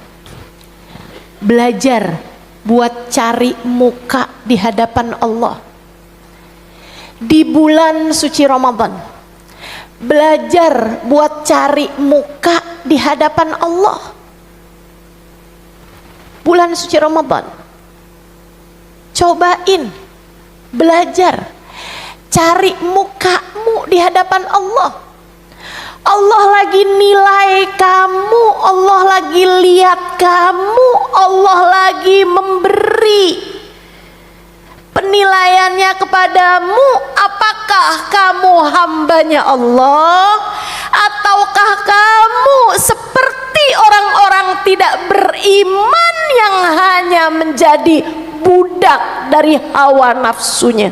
Belajar buat cari muka di hadapan Allah di bulan suci Ramadan. Belajar buat cari muka di hadapan Allah bulan suci Ramadan. Cobain belajar cari mukamu di hadapan Allah. Allah lagi nilai kamu, Allah lagi lihat kamu, Allah lagi memberi penilaiannya kepadamu. Apakah kamu hambanya Allah, ataukah kamu seperti orang-orang tidak beriman yang hanya menjadi budak dari hawa nafsunya?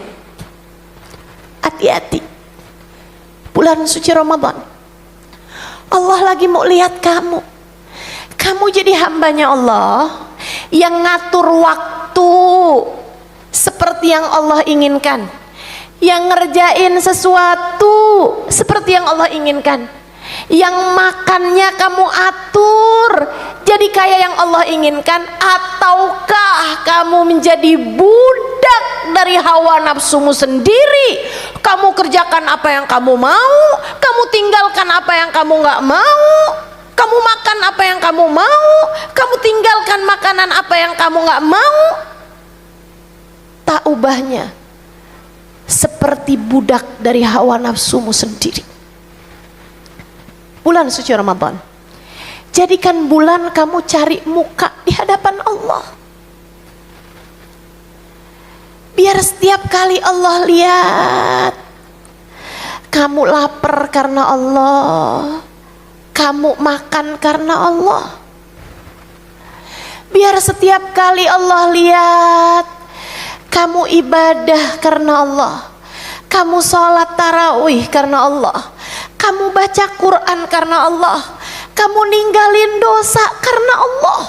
Hati-hati, bulan suci Ramadan Allah lagi mau lihat kamu. Kamu jadi hambanya Allah yang ngatur waktu seperti yang Allah inginkan, yang ngerjain sesuatu seperti yang Allah inginkan, yang makannya kamu atur jadi kayak yang Allah inginkan, ataukah kamu menjadi budak dari hawa nafsumu sendiri? Kamu kerjakan apa yang kamu mau, kamu tinggalkan apa yang kamu nggak mau, kamu makan apa yang kamu mau, kamu tinggalkan makanan apa yang kamu nggak mau. Tak ubahnya seperti budak dari hawa nafsumu sendiri. Bulan suci Ramadan, jadikan bulan kamu cari muka di hadapan Allah. Biar setiap kali Allah lihat kamu lapar karena Allah, kamu makan karena Allah. Biar setiap kali Allah lihat kamu ibadah karena Allah, kamu sholat tarawih karena Allah, kamu baca Quran karena Allah, kamu ninggalin dosa karena Allah.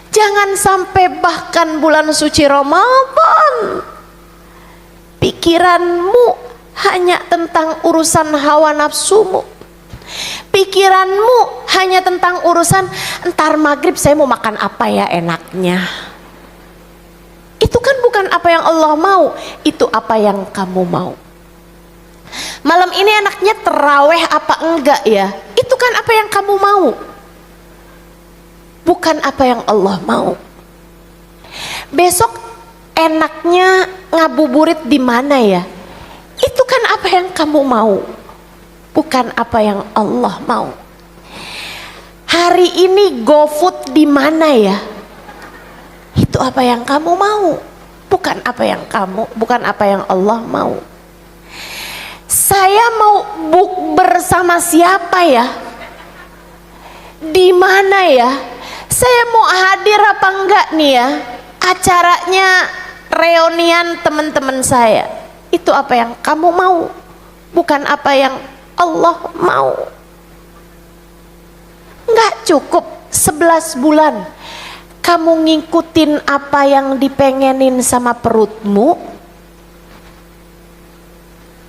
Jangan sampai bahkan bulan suci Ramadan pikiranmu hanya tentang urusan hawa nafsumu, pikiranmu hanya tentang urusan entar maghrib saya mau makan apa ya enaknya. Itu kan bukan apa yang Allah mau, itu apa yang kamu mau. Malam ini enaknya terawih apa enggak ya? Itu kan apa yang kamu mau, bukan apa yang Allah mau. Besok enaknya ngabuburit di mana ya? Itu kan apa yang kamu mau, bukan apa yang Allah mau. Hari ini GoFood di mana ya? Itu apa yang kamu mau, bukan apa yang Allah mau. Saya mau bukber sama siapa ya? Di mana ya? Saya mau hadir apa enggak nih ya? Acaranya reunian teman-teman saya. Itu apa yang kamu mau, bukan apa yang Allah mau. Enggak cukup 11 bulan kamu ngikutin apa yang dipengenin sama perutmu?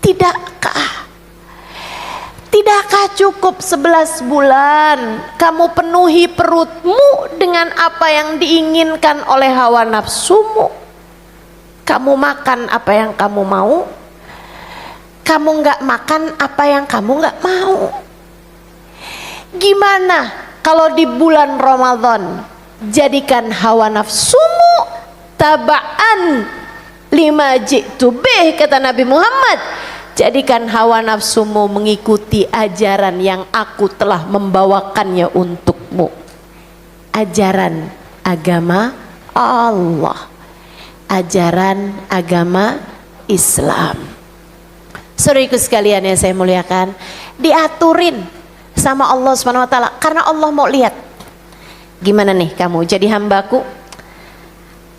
Tidakkah cukup 11 bulan kamu penuhi perutmu dengan apa yang diinginkan oleh hawa nafsumu? Kamu makan apa yang kamu mau, kamu nggak makan apa yang kamu nggak mau. Gimana kalau di bulan Ramadan jadikan hawa nafsumu taba'an lima ji'tu bih, kata Nabi Muhammad. Jadikan hawa nafsumu mengikuti ajaran yang aku telah membawakannya untukmu. Ajaran agama Allah, ajaran agama Islam. Saudaraku sekalian yang saya muliakan, diaturin sama Allah Subhanahu wa taala karena Allah mau lihat gimana nih kamu jadi hambaku,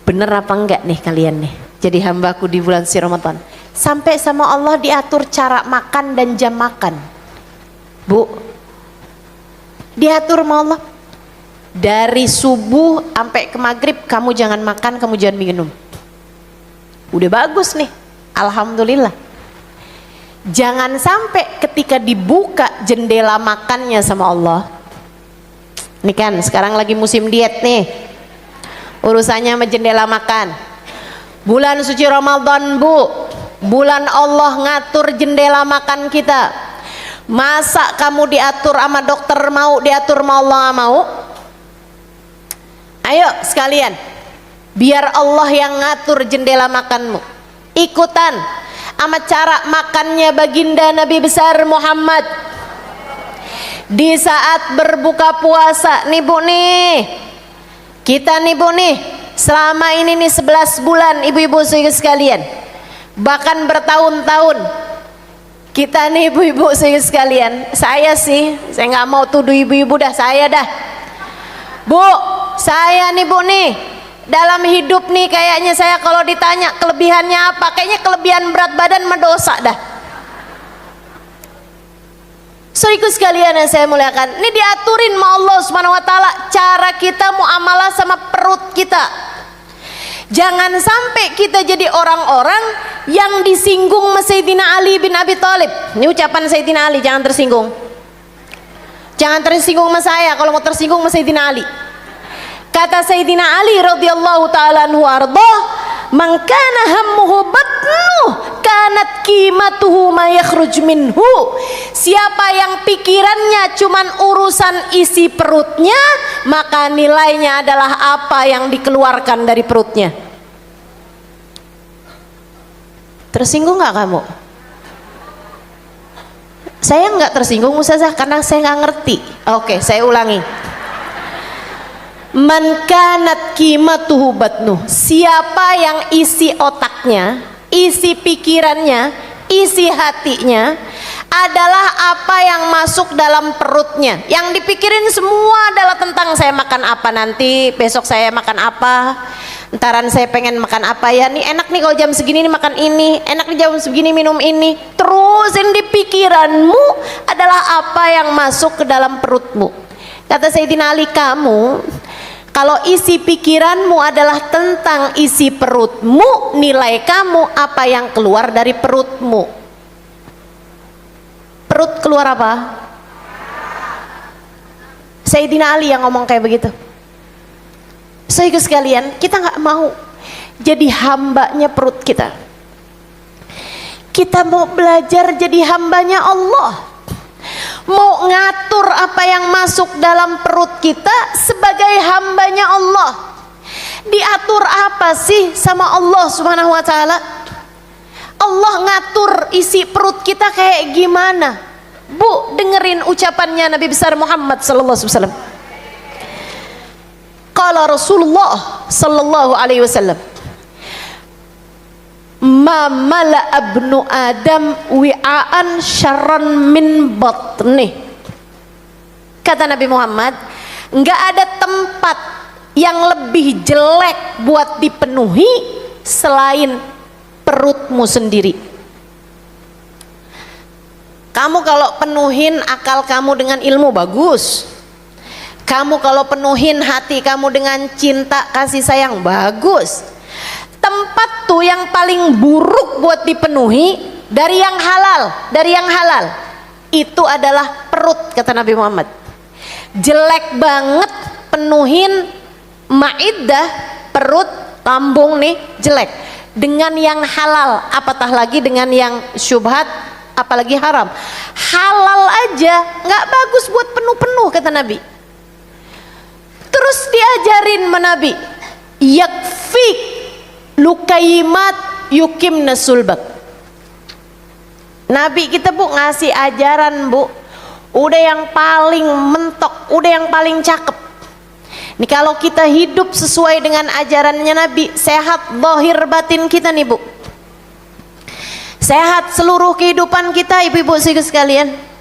bener apa enggak nih kalian nih jadi hambaku di bulan suci Ramadan. Sampai sama Allah diatur cara makan dan jam makan, Bu, diatur sama Allah. Dari subuh sampai ke maghrib kamu jangan makan, kamu jangan minum. Udah bagus nih, alhamdulillah. Jangan sampai ketika dibuka jendela makannya sama Allah, ini kan sekarang lagi musim diet nih, urusannya sama jendela makan. Bulan suci Ramadan, Bu, bulan Allah ngatur jendela makan kita. Masa kamu diatur sama dokter mau, diatur sama Allah mau? Ayo sekalian, biar Allah yang ngatur jendela makanmu. Ikutan sama cara makannya baginda Nabi besar Muhammad di saat berbuka puasa nih, Bu nih. Kita nih, Bu nih, selama ini nih 11 bulan ibu-ibu sekalian, bahkan bertahun-tahun kita nih ibu-ibu sekalian. Saya nggak mau tuduh ibu-ibu dah, saya dah, Bu, saya nih, Bu nih, dalam hidup nih kayaknya saya kalau ditanya kelebihannya apa, kayaknya kelebihan berat badan mendosa dah. Saudaraku sekalian yang saya muliakan, ini diaturin sama Allah Subhanahu wa taala cara kita muamalah sama perut kita. Jangan sampai kita jadi orang-orang yang disinggung sama Sayyidina Ali bin Abi Thalib. Ini ucapan Sayyidina Ali, jangan tersinggung. Jangan tersinggung sama saya, kalau mau tersinggung sama Sayyidina Ali. Kata Sayyidina Ali radhiyallahu taala anhu arda, "Man kana hammuhu batnuh, kanat qimatuhu ma yakhruj minhu." Siapa yang pikirannya cuman urusan isi perutnya, maka nilainya adalah apa yang dikeluarkan dari perutnya. Tersinggung nggak kamu? Saya nggak tersinggung Ustazah karena saya nggak ngerti. Oke, saya ulangi. Man kanat qimatuhu batnuh, siapa yang isi otaknya, isi pikirannya, isi hatinya adalah apa yang masuk dalam perutnya. Yang dipikirin semua adalah tentang saya makan apa nanti, besok saya makan apa, entaran saya pengen makan apa ya, nih enak nih kalau jam segini nih makan ini, enak nih jam segini minum ini. Terus yang di pikiranmu adalah apa yang masuk ke dalam perutmu. Kata Sayyidina Ali, kamu kalau isi pikiranmu adalah tentang isi perutmu, nilai kamu apa yang keluar dari perutmu. Perut keluar apa? Sayyidina Ali yang ngomong kayak begitu. Saudara sekalian, kita nggak mau jadi hambanya perut kita. Kita mau belajar jadi hambanya Allah. Mau ngatur apa yang masuk dalam perut kita sebagai hambanya Allah. Diatur apa sih sama Allah Subhanahu wa taala? Allah ngatur isi perut kita kayak gimana? Bu, dengerin ucapannya Nabi besar Muhammad sallallahu alaihi wasallam. Qala Rasulullah sallallahu alaihi wasallam, "Ma mala'a ibnu Adam wi'aan syarran min batnih." Kata Nabi Muhammad, enggak ada tempat yang lebih jelek buat dipenuhi selain perutmu sendiri. Kamu kalau penuhin akal kamu dengan ilmu bagus. Kamu kalau penuhin hati kamu dengan cinta kasih sayang bagus. Tempat tuh yang paling buruk buat dipenuhi dari yang halal, itu adalah perut, kata Nabi Muhammad. Jelek banget penuhin maidah, perut, lambung nih jelek dengan yang halal, apatah lagi dengan yang syubhat, apalagi haram. Halal aja nggak bagus buat penuh-penuh, kata Nabi. Terus diajarin Nabi, yakfik lukaimat yukimna sulbak. Nabi kita bu ngasih ajaran bu, udah yang paling mentok, udah yang paling cakep. Nih kalau kita hidup sesuai dengan ajarannya Nabi, sehat zahir batin kita nih bu, sehat seluruh kehidupan kita ibu-ibu sekalian.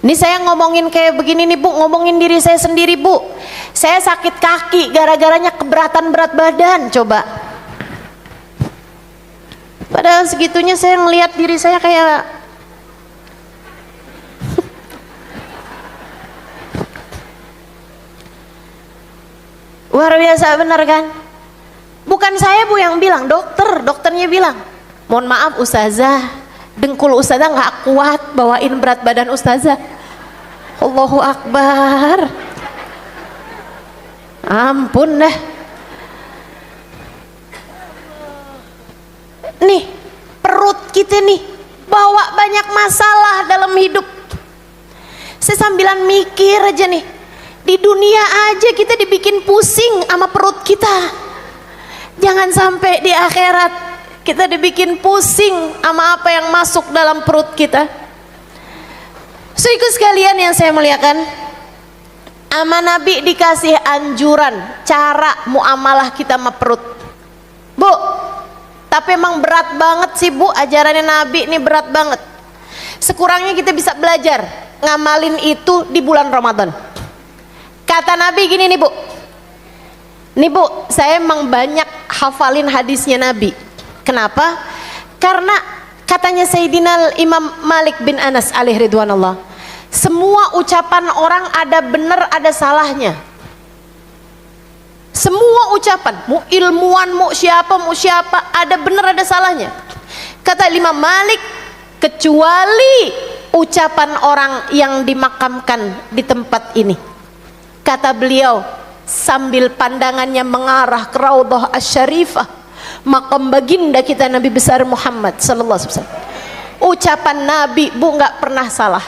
Ini saya ngomongin kayak begini nih bu, ngomongin diri saya sendiri bu. Saya sakit kaki gara-garanya keberatan berat badan, coba. Padahal segitunya saya ngelihat diri saya kayak luar biasa, benar kan? Bukan saya bu yang bilang, dokternya bilang, mohon maaf ustazah, dengkul ustazah nggak kuat bawain berat badan ustazah. Allahu Akbar, ampun dah. Nih perut kita nih bawa banyak masalah dalam hidup. Saya sambilan mikir aja nih, di dunia aja kita dibikin pusing sama perut kita, jangan sampai di akhirat kita dibikin pusing sama apa yang masuk dalam perut kita. Saudaraku sekalian yang saya muliakan, sama Nabi dikasih anjuran cara muamalah kita sama perut. Bu, tapi emang berat banget sih bu, ajarannya Nabi ini berat banget. Sekurangnya kita bisa belajar ngamalin itu di bulan Ramadan. Kata Nabi gini nih bu, nih bu, saya emang banyak hafalin hadisnya Nabi. Kenapa? Karena katanya Sayyidina Imam Malik bin Anas alaihi ridwanullah, Semua ucapan orang ada benar ada salahnya. Semua ucapan, mau ilmuwan, mau siapa, ada benar ada salahnya. Kata Imam Malik, kecuali ucapan orang yang dimakamkan di tempat ini. Kata beliau sambil pandangannya mengarah ke Raudhah Asy-Syarifah, makam baginda kita Nabi besar Muhammad sallallahu alaihi wasallam. Ucapan Nabi Bu nggak pernah salah.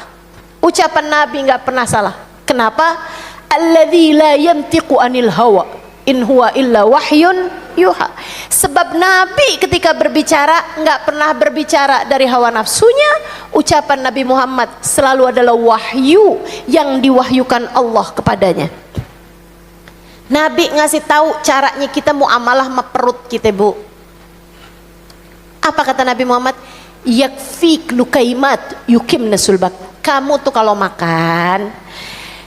Ucapan Nabi nggak pernah salah. Kenapa? Alladzi la yantiqu anil hawa in huwa illa wahyun yuha. Sebab Nabi ketika berbicara nggak pernah berbicara dari hawa nafsunya. Ucapan Nabi Muhammad selalu adalah wahyu yang diwahyukan Allah kepadanya. Nabi ngasih tahu caranya kita muamalah sama perut kita, Bu. Apa kata Nabi Muhammad? Yakfik lukaimat yukimna sulbak. Kamu tuh kalau makan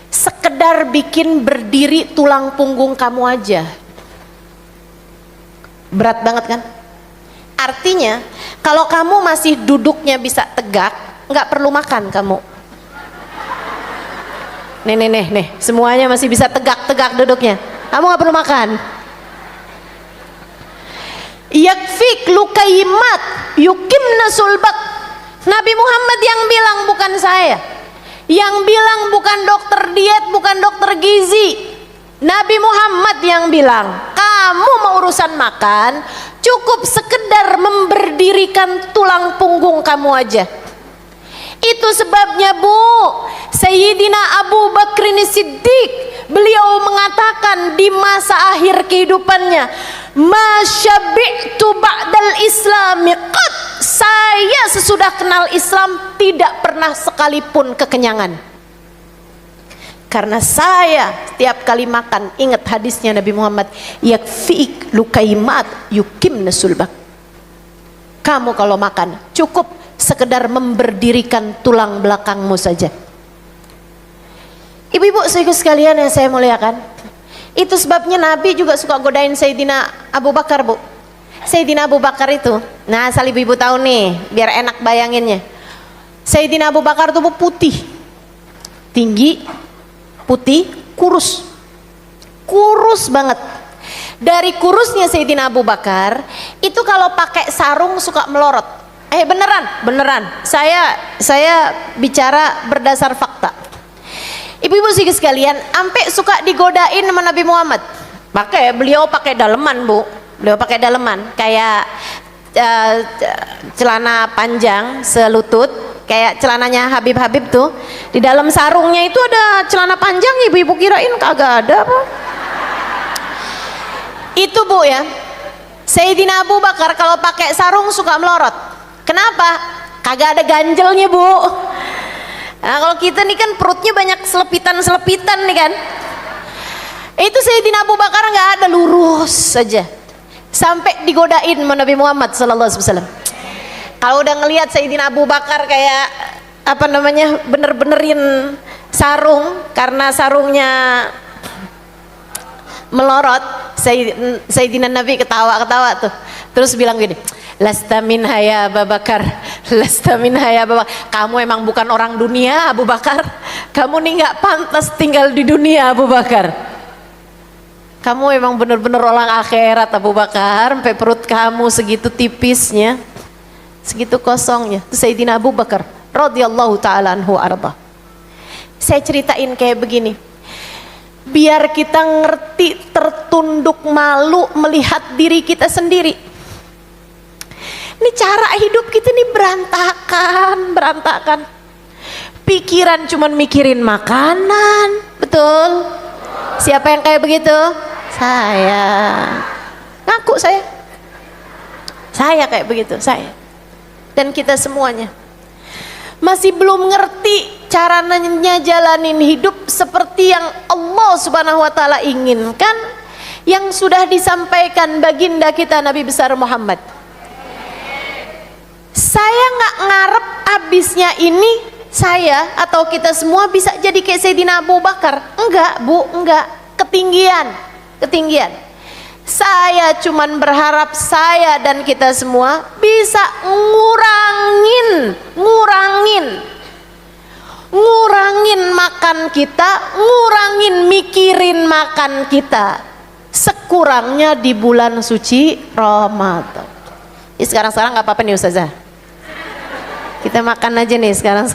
sekedar bikin berdiri tulang punggung kamu aja. Berat banget kan? Artinya kalau kamu masih duduknya bisa tegak, nggak perlu makan kamu. Nih, semuanya masih bisa tegak duduknya. Kamu nggak perlu makan. Yakfik lukaimat yukimna sulbak. Nabi Muhammad yang bilang, bukan saya. Yang bilang bukan dokter diet, bukan dokter gizi. Nabi Muhammad yang bilang, kamu mau urusan makan cukup sekedar memberdirikan tulang punggung kamu aja. Itu sebabnya, Bu, Sayyidina Abu Bakrin Siddiq, beliau mengatakan di masa akhir kehidupannya, masyabi'tu ba'dal islami qad. Saya sesudah kenal Islam tidak pernah sekalipun kekenyangan. Karena saya setiap kali makan ingat hadisnya Nabi Muhammad, yakfi'ik lukaimat yukimna sulbak. Kamu kalau makan cukup sekedar memberdirikan tulang belakangmu saja. Ibu-ibu sekalian yang saya muliakan, itu sebabnya Nabi juga suka godain Sayyidina Abu Bakar, Bu. Sayyidina Abu Bakar itu, nah asal ibu-ibu tahu nih biar enak bayanginnya. Sayyidina Abu Bakar itu putih, tinggi, putih, kurus banget. Dari kurusnya Sayyidina Abu Bakar itu kalau pakai sarung suka melorot. Beneran. Saya bicara berdasar fakta. Ibu-ibu sekalian, sampai suka digodain sama Nabi Muhammad. Beliau pakai daleman, Bu. Beliau pakai daleman kayak celana panjang selutut, kayak celananya Habib tuh. Di dalam sarungnya itu ada celana panjang, ibu-ibu kirain kagak ada apa? Itu, Bu, ya. Sayyidina Abu Bakar kalau pakai sarung suka melorot. Kenapa? Kagak ada ganjelnya, Bu. Nah, kalau kita nih kan perutnya banyak selepitan nih kan. Itu Sayyidina Abu Bakar nggak ada, lurus saja. Sampai digodain sama Nabi Muhammad sallallahu alaihi wasallam. Kalau udah ngelihat Sayyidina Abu Bakar kayak bener-benerin sarung karena sarungnya melorot, Sayyidina Nabi ketawa tuh. Terus bilang gini, lasta minha ya Abu Bakar, lasta minha ya Abu Bakar. Kamu emang bukan orang dunia, Abu Bakar. Kamu nih nggak pantas tinggal di dunia, Abu Bakar. Kamu emang bener-bener orang akhirat, Abu Bakar. Sampai perut kamu segitu tipisnya, segitu kosongnya. Itu Sayyidina Abu Bakar radhiyallahu ta'ala anhu arba. Saya ceritain kayak begini biar kita ngerti, tertunduk malu melihat diri kita sendiri. Ini cara hidup kita nih berantakan. Pikiran cuman mikirin makanan, betul? Siapa yang kayak begitu? Saya. Ngaku saya kayak begitu, saya. Dan kita semuanya masih belum ngerti caranya jalanin hidup seperti yang Allah Subhanahu wa taala inginkan, yang sudah disampaikan baginda kita Nabi besar Muhammad. Saya nggak ngarep abisnya ini saya atau kita semua bisa jadi kayak Sayyidina Abu Bakar. Enggak, Bu, enggak. Ketinggian. Saya cuman berharap saya dan kita semua ngurangin makan kita, ngurangin mikirin makan kita sekurangnya di bulan suci Ramadan. Sekarang nggak apa-apa nih Ustazah, kita makan aja nih sekarang.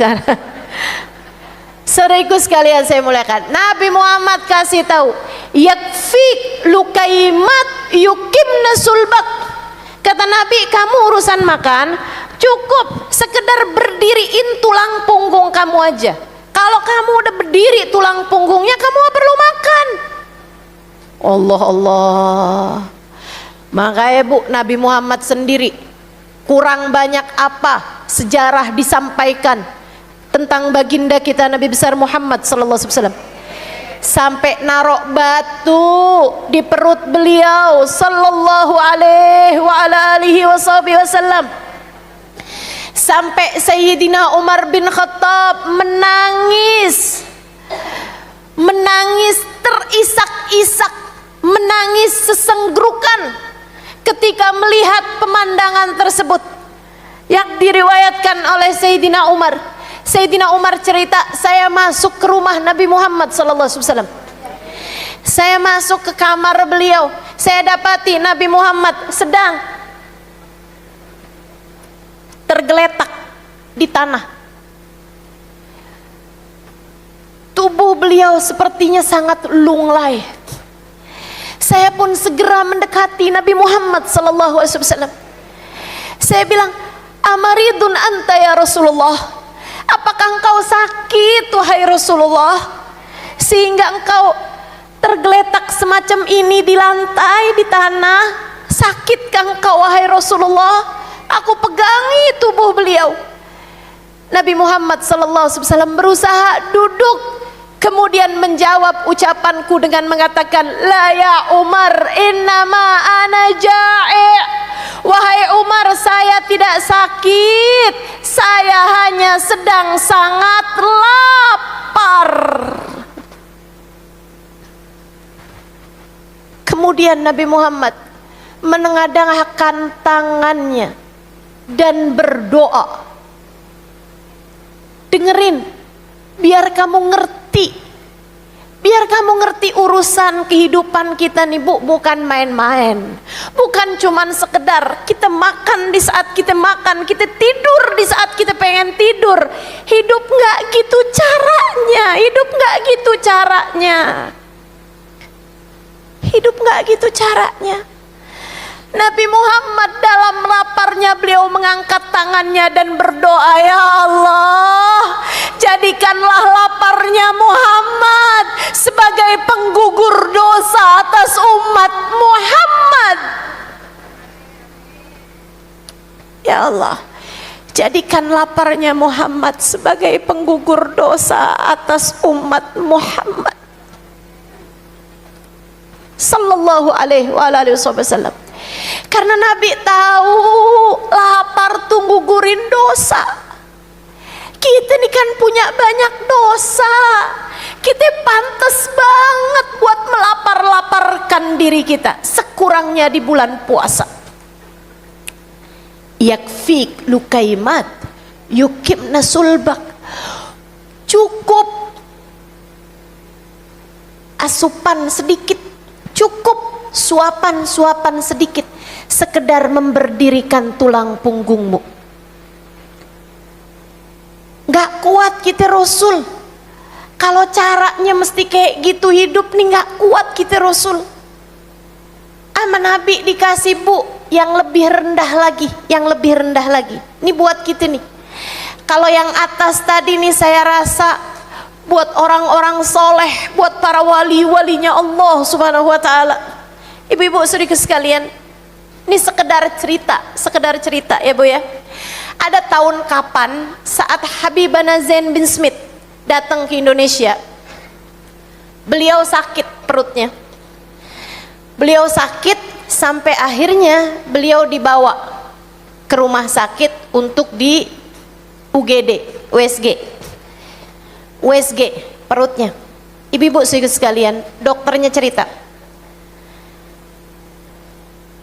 Saudaraku sekalian saya muliakan, Nabi Muhammad kasih tahu, yakfik lukaimat yukimna sulbak. Kata Nabi, kamu urusan makan cukup sekedar berdiriin tulang punggung kamu aja. Kalau kamu udah berdiri tulang punggungnya, kamu gak perlu makan. Allah. Makanya Bu, Nabi Muhammad sendiri kurang banyak apa sejarah disampaikan tentang baginda kita Nabi besar Muhammad sallallahu alaihi wasallam, sampai narok batu di perut beliau sallallahu alaihi wa ala alihi wasallam, sampai Sayyidina Umar bin Khattab menangis terisak-isak, menangis sesenggrukan ketika melihat pemandangan tersebut yang diriwayatkan oleh Sayyidina Umar. Sayyidina Umar cerita, saya masuk ke rumah Nabi Muhammad sallallahu alaihi wasallam. Saya masuk ke kamar beliau, saya dapati Nabi Muhammad sedang tergeletak di tanah. Tubuh beliau sepertinya sangat lunglai. Saya pun segera mendekati Nabi Muhammad sallallahu alaihi wasallam. Saya bilang, "Amaridun anta ya Rasulullah?" Apakah engkau sakit wahai Rasulullah sehingga engkau tergeletak semacam ini di lantai, di tanah? Sakitkah engkau wahai Rasulullah? Aku pegangi tubuh beliau. Nabi Muhammad sallallahu alaihi wasallam berusaha duduk, kemudian menjawab ucapanku dengan mengatakan, "La ya Umar, innama ana ja'i'." Wahai Umar, saya tidak sakit, saya hanya sedang sangat lapar. Kemudian Nabi Muhammad menengadahkan tangannya dan berdoa. Dengerin, biar kamu ngerti. Biar kamu ngerti urusan kehidupan kita nih Bu, bukan main-main. Bukan cuman sekedar kita makan di saat kita makan, kita tidur di saat kita pengen tidur. Hidup gak gitu caranya, hidup gak gitu caranya. Hidup gak gitu caranya. Nabi Muhammad dalam laparnya beliau mengangkat tangannya dan berdoa, "Ya Allah, jadikanlah laparnya Muhammad sebagai penggugur dosa atas umat Muhammad. Ya Allah, jadikan laparnya Muhammad sebagai penggugur dosa atas umat Muhammad sallallahu alaihi wa alihi wasallam." Karena Nabi tahu lapar tuh gugurin dosa. Kita ini kan punya banyak dosa. Kita pantas banget buat melapar-laparkan diri kita sekurangnya di bulan puasa. Yakfik lukaimat yukimna sulbak. Cukup asupan sedikit, cukup suapan-suapan sedikit, sekedar memberdirikan tulang punggungmu. Gak kuat kita Rasul, kalau caranya mesti kayak gitu hidup nih, gak kuat kita Rasul. Sama Nabi dikasih Bu yang lebih rendah lagi, yang lebih rendah lagi. Ini buat kita nih. Kalau yang atas tadi nih saya rasa buat orang-orang soleh, buat para wali-walinya Allah subhanahu wa ta'ala. Ibu-ibu saudaraku sekalian, ini sekedar cerita ya Bu ya. Ada tahun kapan saat Habibana Zain bin Smith datang ke Indonesia. Beliau sakit perutnya. Beliau sakit sampai akhirnya beliau dibawa ke rumah sakit untuk di UGD, USG perutnya. Ibu-ibu saudaraku sekalian, dokternya cerita.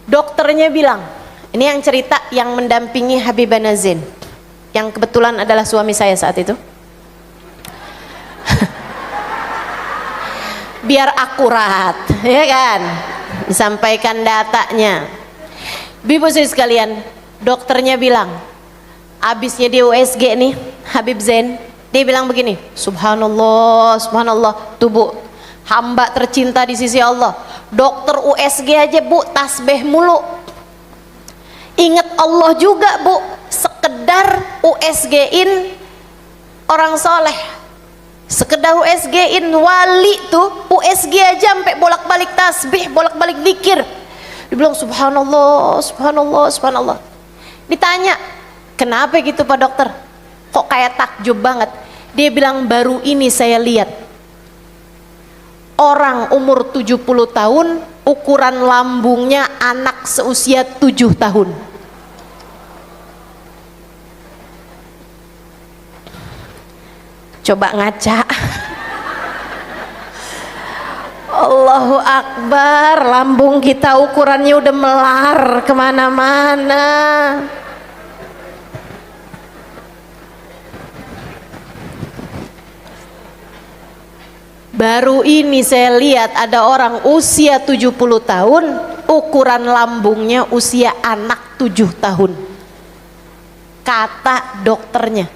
Dokternya bilang, ini yang cerita yang mendampingi Habibana Zain, yang kebetulan adalah suami saya saat itu. biar akurat, ya kan, disampaikan datanya. Ibu sekalian, dokternya bilang, abisnya di USG nih, Habib Zain, dia bilang begini, subhanallah, subhanallah, tubuh hamba tercinta di sisi Allah. Dokter USG aja bu, tasbih mulu, ingat Allah juga bu, sekedar USG-in orang soleh, sekedar USG-in wali tuh, USG aja sampai bolak-balik tasbih, bolak-balik zikir. Dibilang subhanallah, subhanallah, subhanallah. Ditanya, kenapa gitu Pak Dokter? Kok kayak takjub banget? Dia bilang, baru ini saya lihat orang umur 70 tahun, ukuran lambungnya anak seusia 7 tahun. Coba ngaca. Allahu Akbar, lambung kita ukurannya udah melar kemana-mana. Baru ini saya lihat ada orang usia 70 tahun, ukuran lambungnya usia anak 7 tahun. Kata dokternya,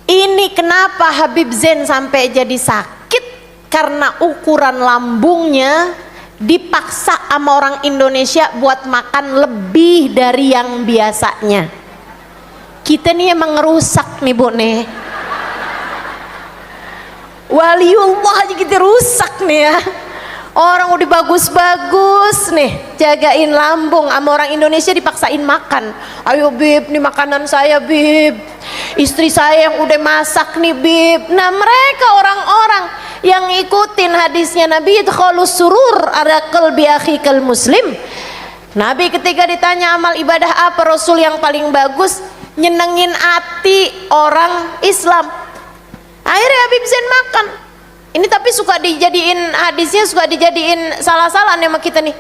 ini kenapa Habib Zain sampai jadi sakit? Karena ukuran lambungnya dipaksa sama orang Indonesia buat makan lebih dari yang biasanya. Kita nih emang ngerusak nih bu nih. Waliullah aja kita rusak nih ya. Orang udah bagus-bagus nih jagain lambung, sama orang Indonesia dipaksain makan. Ayo bib, nih makanan saya bib, istri saya yang udah masak nih bib. Nah mereka orang-orang yang ikutin hadisnya Nabi, idkhalus surur ala qalbi akhikal muslim. Nabi ketika ditanya amal ibadah apa Rasul yang paling bagus, nyenengin hati orang Islam. Akhirnya Habib Zain makan. Ini tapi suka dijadiin, hadisnya suka dijadiin salah-salah sama kita nih.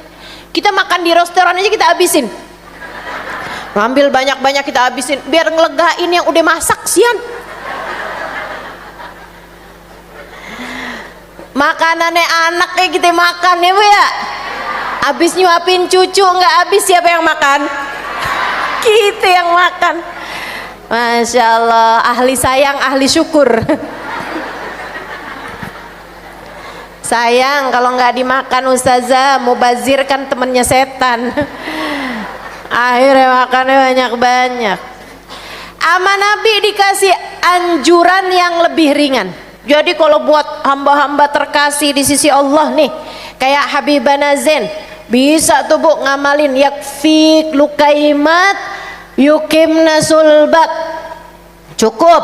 Kita makan di restoran aja kita habisin, ngambil banyak-banyak kita habisin biar ngelegain yang udah masak sian. Makanannya anak kayak kita makan ya bu ya. Habis nyuapin cucu nggak habis, siapa yang makan? Kita yang makan. Masya Allah, ahli sayang ahli syukur. Sayang kalau nggak dimakan ustazah, mubazir kan temennya setan. Akhirnya makannya banyak-banyak. Ama Nabi dikasih anjuran yang lebih ringan. Jadi kalau buat hamba-hamba terkasih di sisi Allah nih, kayak Habibana Zain, bisa tuh bu ngamalin yakfik lukaimat yukimna sulbat. Cukup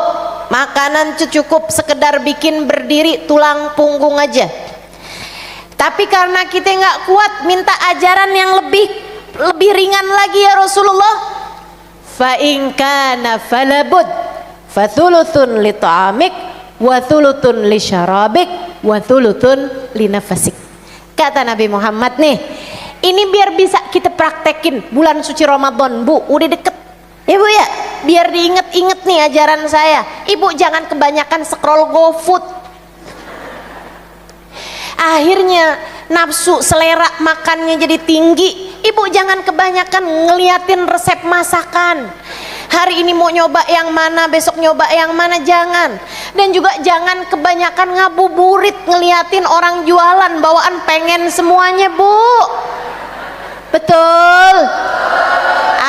makanan cukup sekedar bikin berdiri tulang punggung aja. Tapi karena kita nggak kuat, minta ajaran yang lebih ringan lagi ya Rasulullah. Fa in kana falabud fathuluthun li ta'amik wa thuluthun li syarabik wa thuluthun li nafasik. Kata Nabi Muhammad nih, ini biar bisa kita praktekin bulan suci Ramadan bu, udah deket ya bu ya, biar diinget-inget nih ajaran saya. Ibu jangan kebanyakan scroll GoFood, akhirnya nafsu selera makannya jadi tinggi. Ibu jangan kebanyakan ngeliatin resep masakan, hari ini mau nyoba yang mana, besok nyoba yang mana, jangan. Dan juga jangan kebanyakan ngabuburit ngeliatin orang jualan bawaan, pengen semuanya bu. Betul.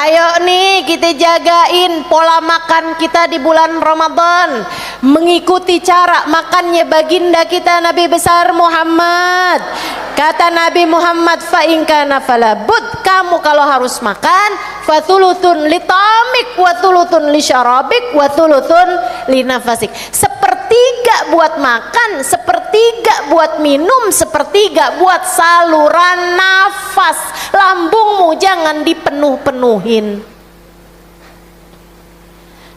Ayo nih kita jagain pola makan kita di bulan Ramadan, mengikuti cara makannya baginda kita Nabi besar Muhammad. Kata Nabi Muhammad, fa in kana falabud, kamu kalau harus makan fathuluthun li tamik wa thuluthun li syarabik wa thuluthun li nafasik. Sepertiga buat makan, sepertiga buat minum, sepertiga buat saluran nafas. Lambungmu jangan dipenuh-penuhin.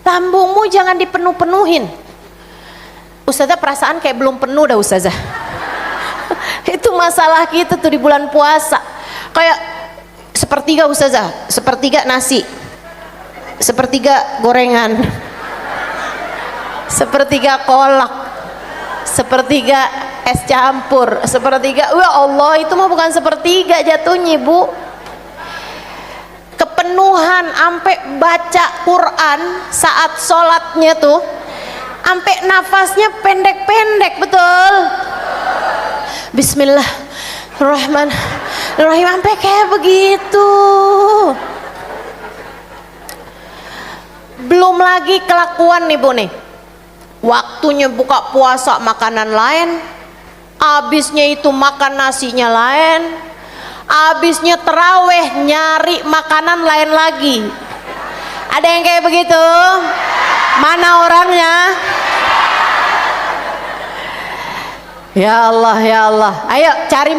Lambungmu jangan dipenuh-penuhin. Ustazah perasaan kayak belum penuh dah ustazah. Itu masalah kita tuh di bulan puasa. Kayak sepertiga ustazah, sepertiga nasi, sepertiga gorengan, sepertiga kolak, sepertiga es campur sepertiga. Wah Allah, itu mah bukan sepertiga jatuhnya Bu, kepenuhan. Ampe baca Quran saat sholatnya tuh ampe nafasnya pendek-pendek, betul. Bismillahirrahmanirrahim, ampe kayak begitu. Belum lagi kelakuan nih Bu nih, waktunya buka puasa makanan lain, abisnya itu makan nasinya lain, abisnya terawih nyari makanan lain lagi. Ada yang kayak begitu? Mana orangnya? Ya Allah, ya Allah. Ayo cari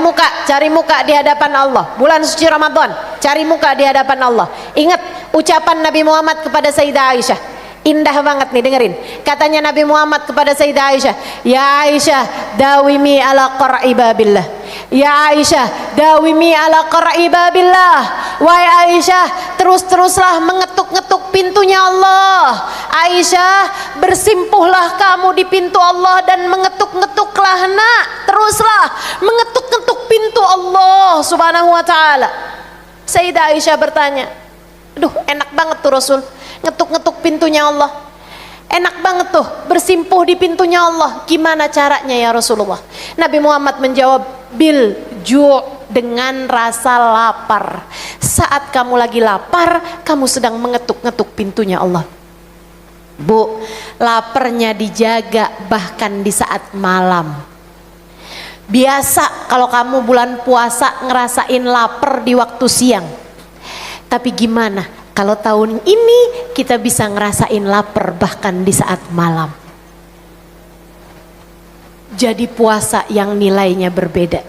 muka di hadapan Allah. Bulan suci Ramadan, cari muka di hadapan Allah. Ingat ucapan Nabi Muhammad kepada Sayyidah Aisyah. Indah banget nih, dengerin. Katanya Nabi Muhammad kepada Sayyidah Aisyah, "Ya Aisyah, dawimi ala qara'i babillah." Ya Aisyah, dawimi ala qara'i babillah. Wahai Aisyah, terus-teruslah mengetuk-ngetuk pintunya Allah. Aisyah, bersimpuhlah kamu di pintu Allah dan mengetuk-ngetuklah nak. Teruslah mengetuk-ngetuk pintu Allah Subhanahu wa taala. Sayyidah Aisyah bertanya, "Aduh, enak banget tuh Rasul ngetuk-ngetuk pintunya Allah. Enak banget tuh bersimpuh di pintunya Allah. Gimana caranya ya Rasulullah?" Nabi Muhammad menjawab, "Bil ju', dengan rasa lapar. Saat kamu lagi lapar, kamu sedang mengetuk-ngetuk pintunya Allah." Bu, laparnya dijaga bahkan di saat malam. Biasa kalau kamu bulan puasa ngerasain lapar di waktu siang. Tapi gimana kalau tahun ini kita bisa ngerasain lapar bahkan di saat malam? Jadi puasa yang nilainya berbeda.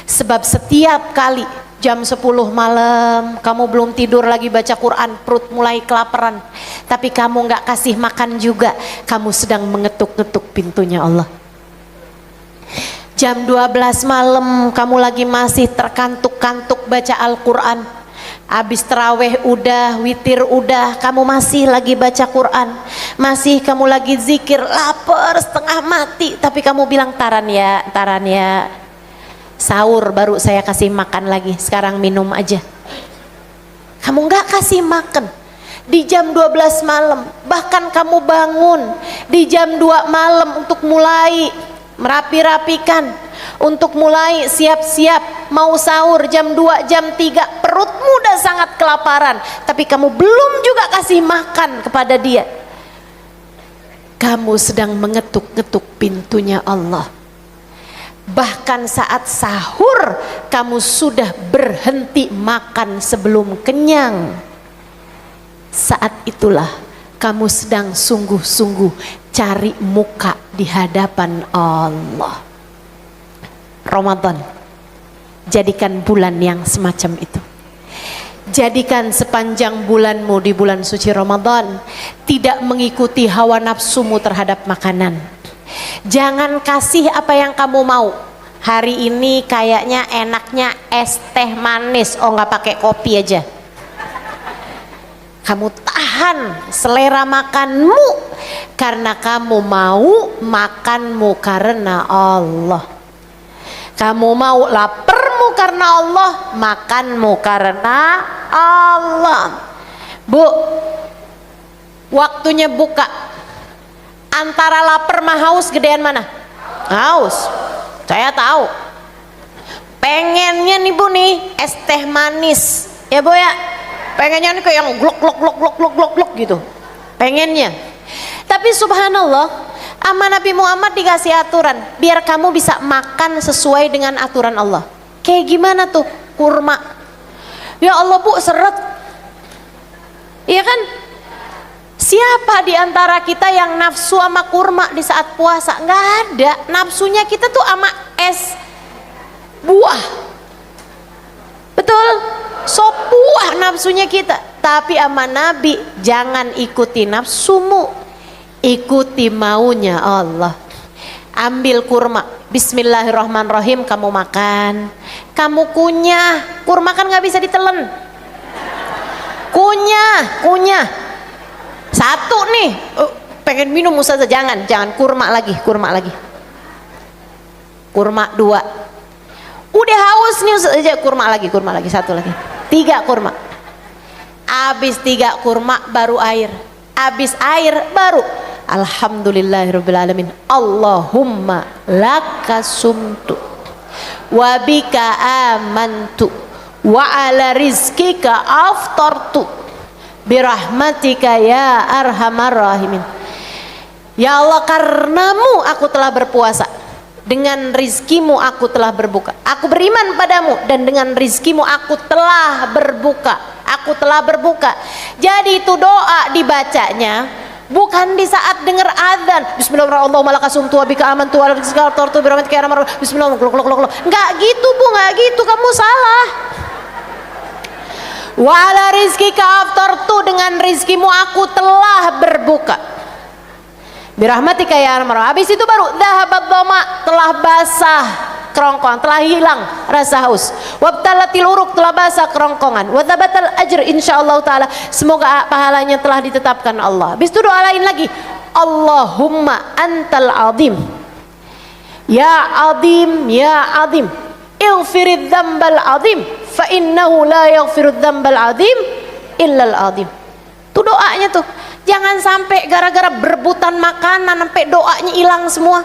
Sebab setiap kali jam 10 malam kamu belum tidur lagi baca Quran, perut mulai kelaparan, tapi kamu nggak kasih makan juga, kamu sedang mengetuk-ngetuk pintunya Allah. Jam 12 malam kamu lagi masih terkantuk-kantuk baca Al-Quran, habis terawih udah, witir udah, kamu masih lagi baca Quran, masih kamu lagi zikir, lapar setengah mati, tapi kamu bilang taran ya, sahur baru saya kasih makan lagi, sekarang minum aja. Kamu nggak kasih makan di jam 12 malam, bahkan kamu bangun di jam 2 malam untuk mulai merapi-rapikan, untuk mulai siap-siap mau sahur jam 2, jam 3, perutmu udah sangat kelaparan, tapi kamu belum juga kasih makan kepada dia. Kamu sedang mengetuk-ngetuk pintunya Allah. Bahkan saat sahur kamu sudah berhenti makan sebelum kenyang. Saat itulah kamu sedang sungguh-sungguh cari muka di hadapan Allah. Ramadan, jadikan bulan yang semacam itu. Jadikan sepanjang bulanmu di bulan suci Ramadan tidak mengikuti hawa nafsumu terhadap makanan. Jangan kasih apa yang kamu mau. Hari ini kayaknya enaknya es teh manis, oh nggak pakai kopi aja. Kamu tahan selera makanmu karena kamu mau makanmu karena Allah. Kamu mau laparmu karena Allah, makanmu karena Allah. Bu, waktunya buka. Antara lapar sama haus gedean mana? Haus. Saya tahu. Pengennya nih Bu nih es teh manis, ya Bu ya. Pengennya nih kayak yang glok gitu. Pengennya. Tapi subhanallah, sama Nabi Muhammad dikasih aturan biar kamu bisa makan sesuai dengan aturan Allah. Kayak gimana tuh? Kurma. Ya Allah Bu, seret. Iya kan? Siapa di antara kita yang nafsu sama kurma di saat puasa? Nggak ada. Nafsunya kita tuh sama es buah. Betul? Sop buah nafsunya kita. Tapi sama Nabi, jangan ikuti nafsumu, ikuti maunya Allah. Ambil kurma, bismillahirrahmanirrahim, kamu makan, kamu kunyah. Kurma kan nggak bisa ditelen. Kunyah. Satu nih, pengen minum ustazah, jangan kurma lagi. kurma 2. Udah haus nih Ustaz, kurma lagi satu lagi. 3 kurma. Habis 3 kurma baru air. Habis air baru alhamdulillahirabbil alamin. Allahumma lakasumtu wa bika amantu wa ala rizkika aftartu birahmatika ya arhamar rahimin. Ya Allah, karenamu aku telah berpuasa, dengan rizkimu aku telah berbuka. Aku beriman padamu dan dengan rizkimu aku telah berbuka. Jadi itu doa dibacanya bukan di saat dengar adzan. Bismillahirrahmanirrahim. Enggak gitu Bu, enggak gitu, kamu salah. Wa ala rizkika aftartu, dengan rizkimu aku telah berbuka. Birahmatika ya arhamar rahimin. Habis itu baru dhahabat dhama, telah basah kerongkongan, telah hilang rasa haus. Wabtalatil uruq, telah basah kerongkongan. Wa thabatal ajr, insyaallah taala semoga pahalanya telah ditetapkan Allah. Habis itu doa lain lagi, Allahumma antal azim ya azim ya azim ighfirid dzambal azim fa innahu la yaghfirudz dzambal azim illal azim. Tuh doanya tuh. Jangan sampai gara-gara berebutan makanan sampai doanya hilang semua.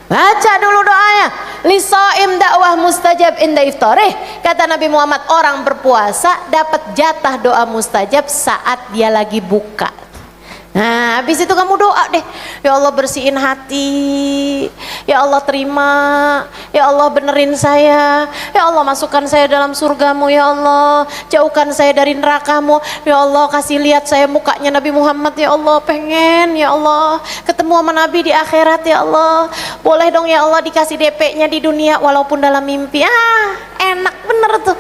Baca dulu doanya. Lisaim dakwah mustajab inda iftarih. Kata Nabi Muhammad, orang berpuasa dapat jatah doa mustajab saat dia lagi buka. Nah, habis itu kamu doa deh. Ya Allah, bersihin hati. Ya Allah, terima. Ya Allah, benerin saya. Ya Allah, masukkan saya dalam surgamu. Ya Allah, jauhkan saya dari nerakamu. Ya Allah, kasih lihat saya mukanya Nabi Muhammad. Ya Allah, pengen. Ya Allah, ketemu sama Nabi di akhirat. Ya Allah, boleh dong ya Allah dikasih DP-nya di dunia walaupun dalam mimpi. Enak bener tuh.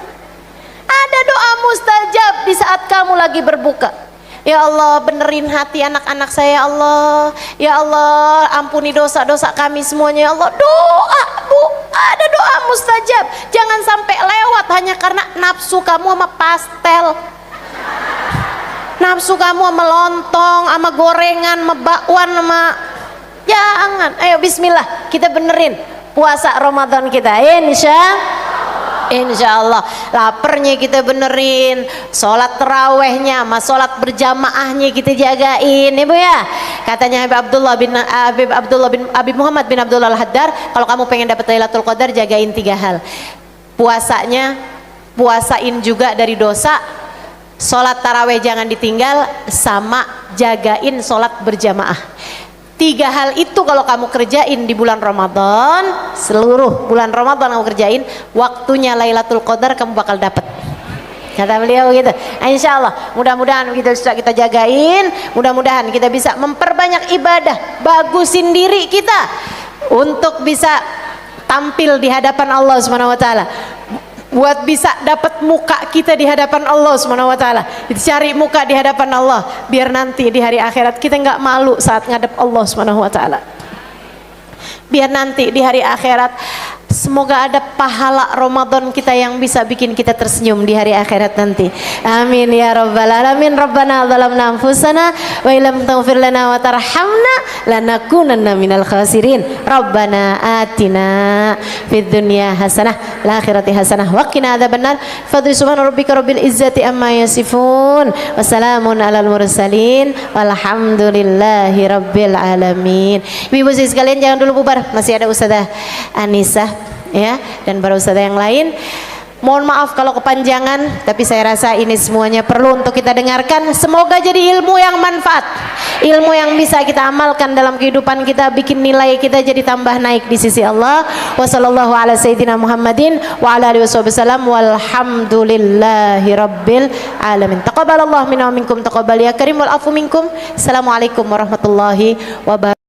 Ada doa mustajab di saat kamu lagi berbuka. Ya Allah, benerin hati anak-anak saya. Ya Allah, ya Allah, ampuni dosa-dosa kami semuanya. Ya Allah, doa Bu, ada doa mustajab. Jangan sampai lewat hanya karena nafsu kamu sama pastel, nafsu kamu sama lontong, sama gorengan, sama bakwan, sama jangan. Ayo bismillah, kita benerin puasa Ramadan kita, Insya Allah. Lapernya kita benerin, sholat terawihnya sama sholat berjamaahnya kita jagain, Ibu ya. Katanya Habib Muhammad bin Abdullah Al-Haddar, kalau kamu pengen dapat Lailatul Qadar jagain 3 hal. Puasanya, puasain juga dari dosa, sholat tarawih jangan ditinggal, sama jagain sholat berjamaah. 3 hal itu kalau kamu kerjain di bulan Ramadan, seluruh bulan Ramadan kamu kerjain, waktunya Lailatul Qadar kamu bakal dapat. Kata beliau gitu. Insya Allah, mudah-mudahan kita jagain, mudah-mudahan kita bisa memperbanyak ibadah, bagusin diri kita untuk bisa tampil di hadapan Allah Subhanahu wa taala. Buat bisa dapat muka kita di hadapan Allah Subhanahu wa taala. Cari muka di hadapan Allah biar nanti di hari akhirat kita nggak malu saat ngadep Allah Subhanahu wa taala. Biar nanti di hari akhirat semoga ada pahala Ramadan kita yang bisa bikin kita tersenyum di hari akhirat nanti. Amin ya rabbal alamin. Rabbana zalamna anfusana wa illam taghfir lana wa tarhamna lanakunanna minal khasirin. Rabbana atina fid dunya hasanah wal akhirati hasanah wa qina adzabannar. Fadli subhana rabbika rabbil izzati amma yasifun. Wassalamun alal mursalin walhamdulillahi rabbil alamin. Ibu sekalian jangan dulu bubar, masih ada Ustazah Anissa ya dan para ustazah yang lain. Mohon maaf kalau kepanjangan, tapi saya rasa ini semuanya perlu untuk kita dengarkan. Semoga jadi ilmu yang manfaat, ilmu yang bisa kita amalkan dalam kehidupan kita, bikin nilai kita jadi tambah naik di sisi Allah. Wassallallahu ala sayyidina Muhammadin wa ala alihi wasallam walhamdulillahi rabbil alamin. Taqabbalallahu minna wa minkum taqabbal ya karim wal afu minkum. Assalamualaikum warahmatullahi wabarakatuh.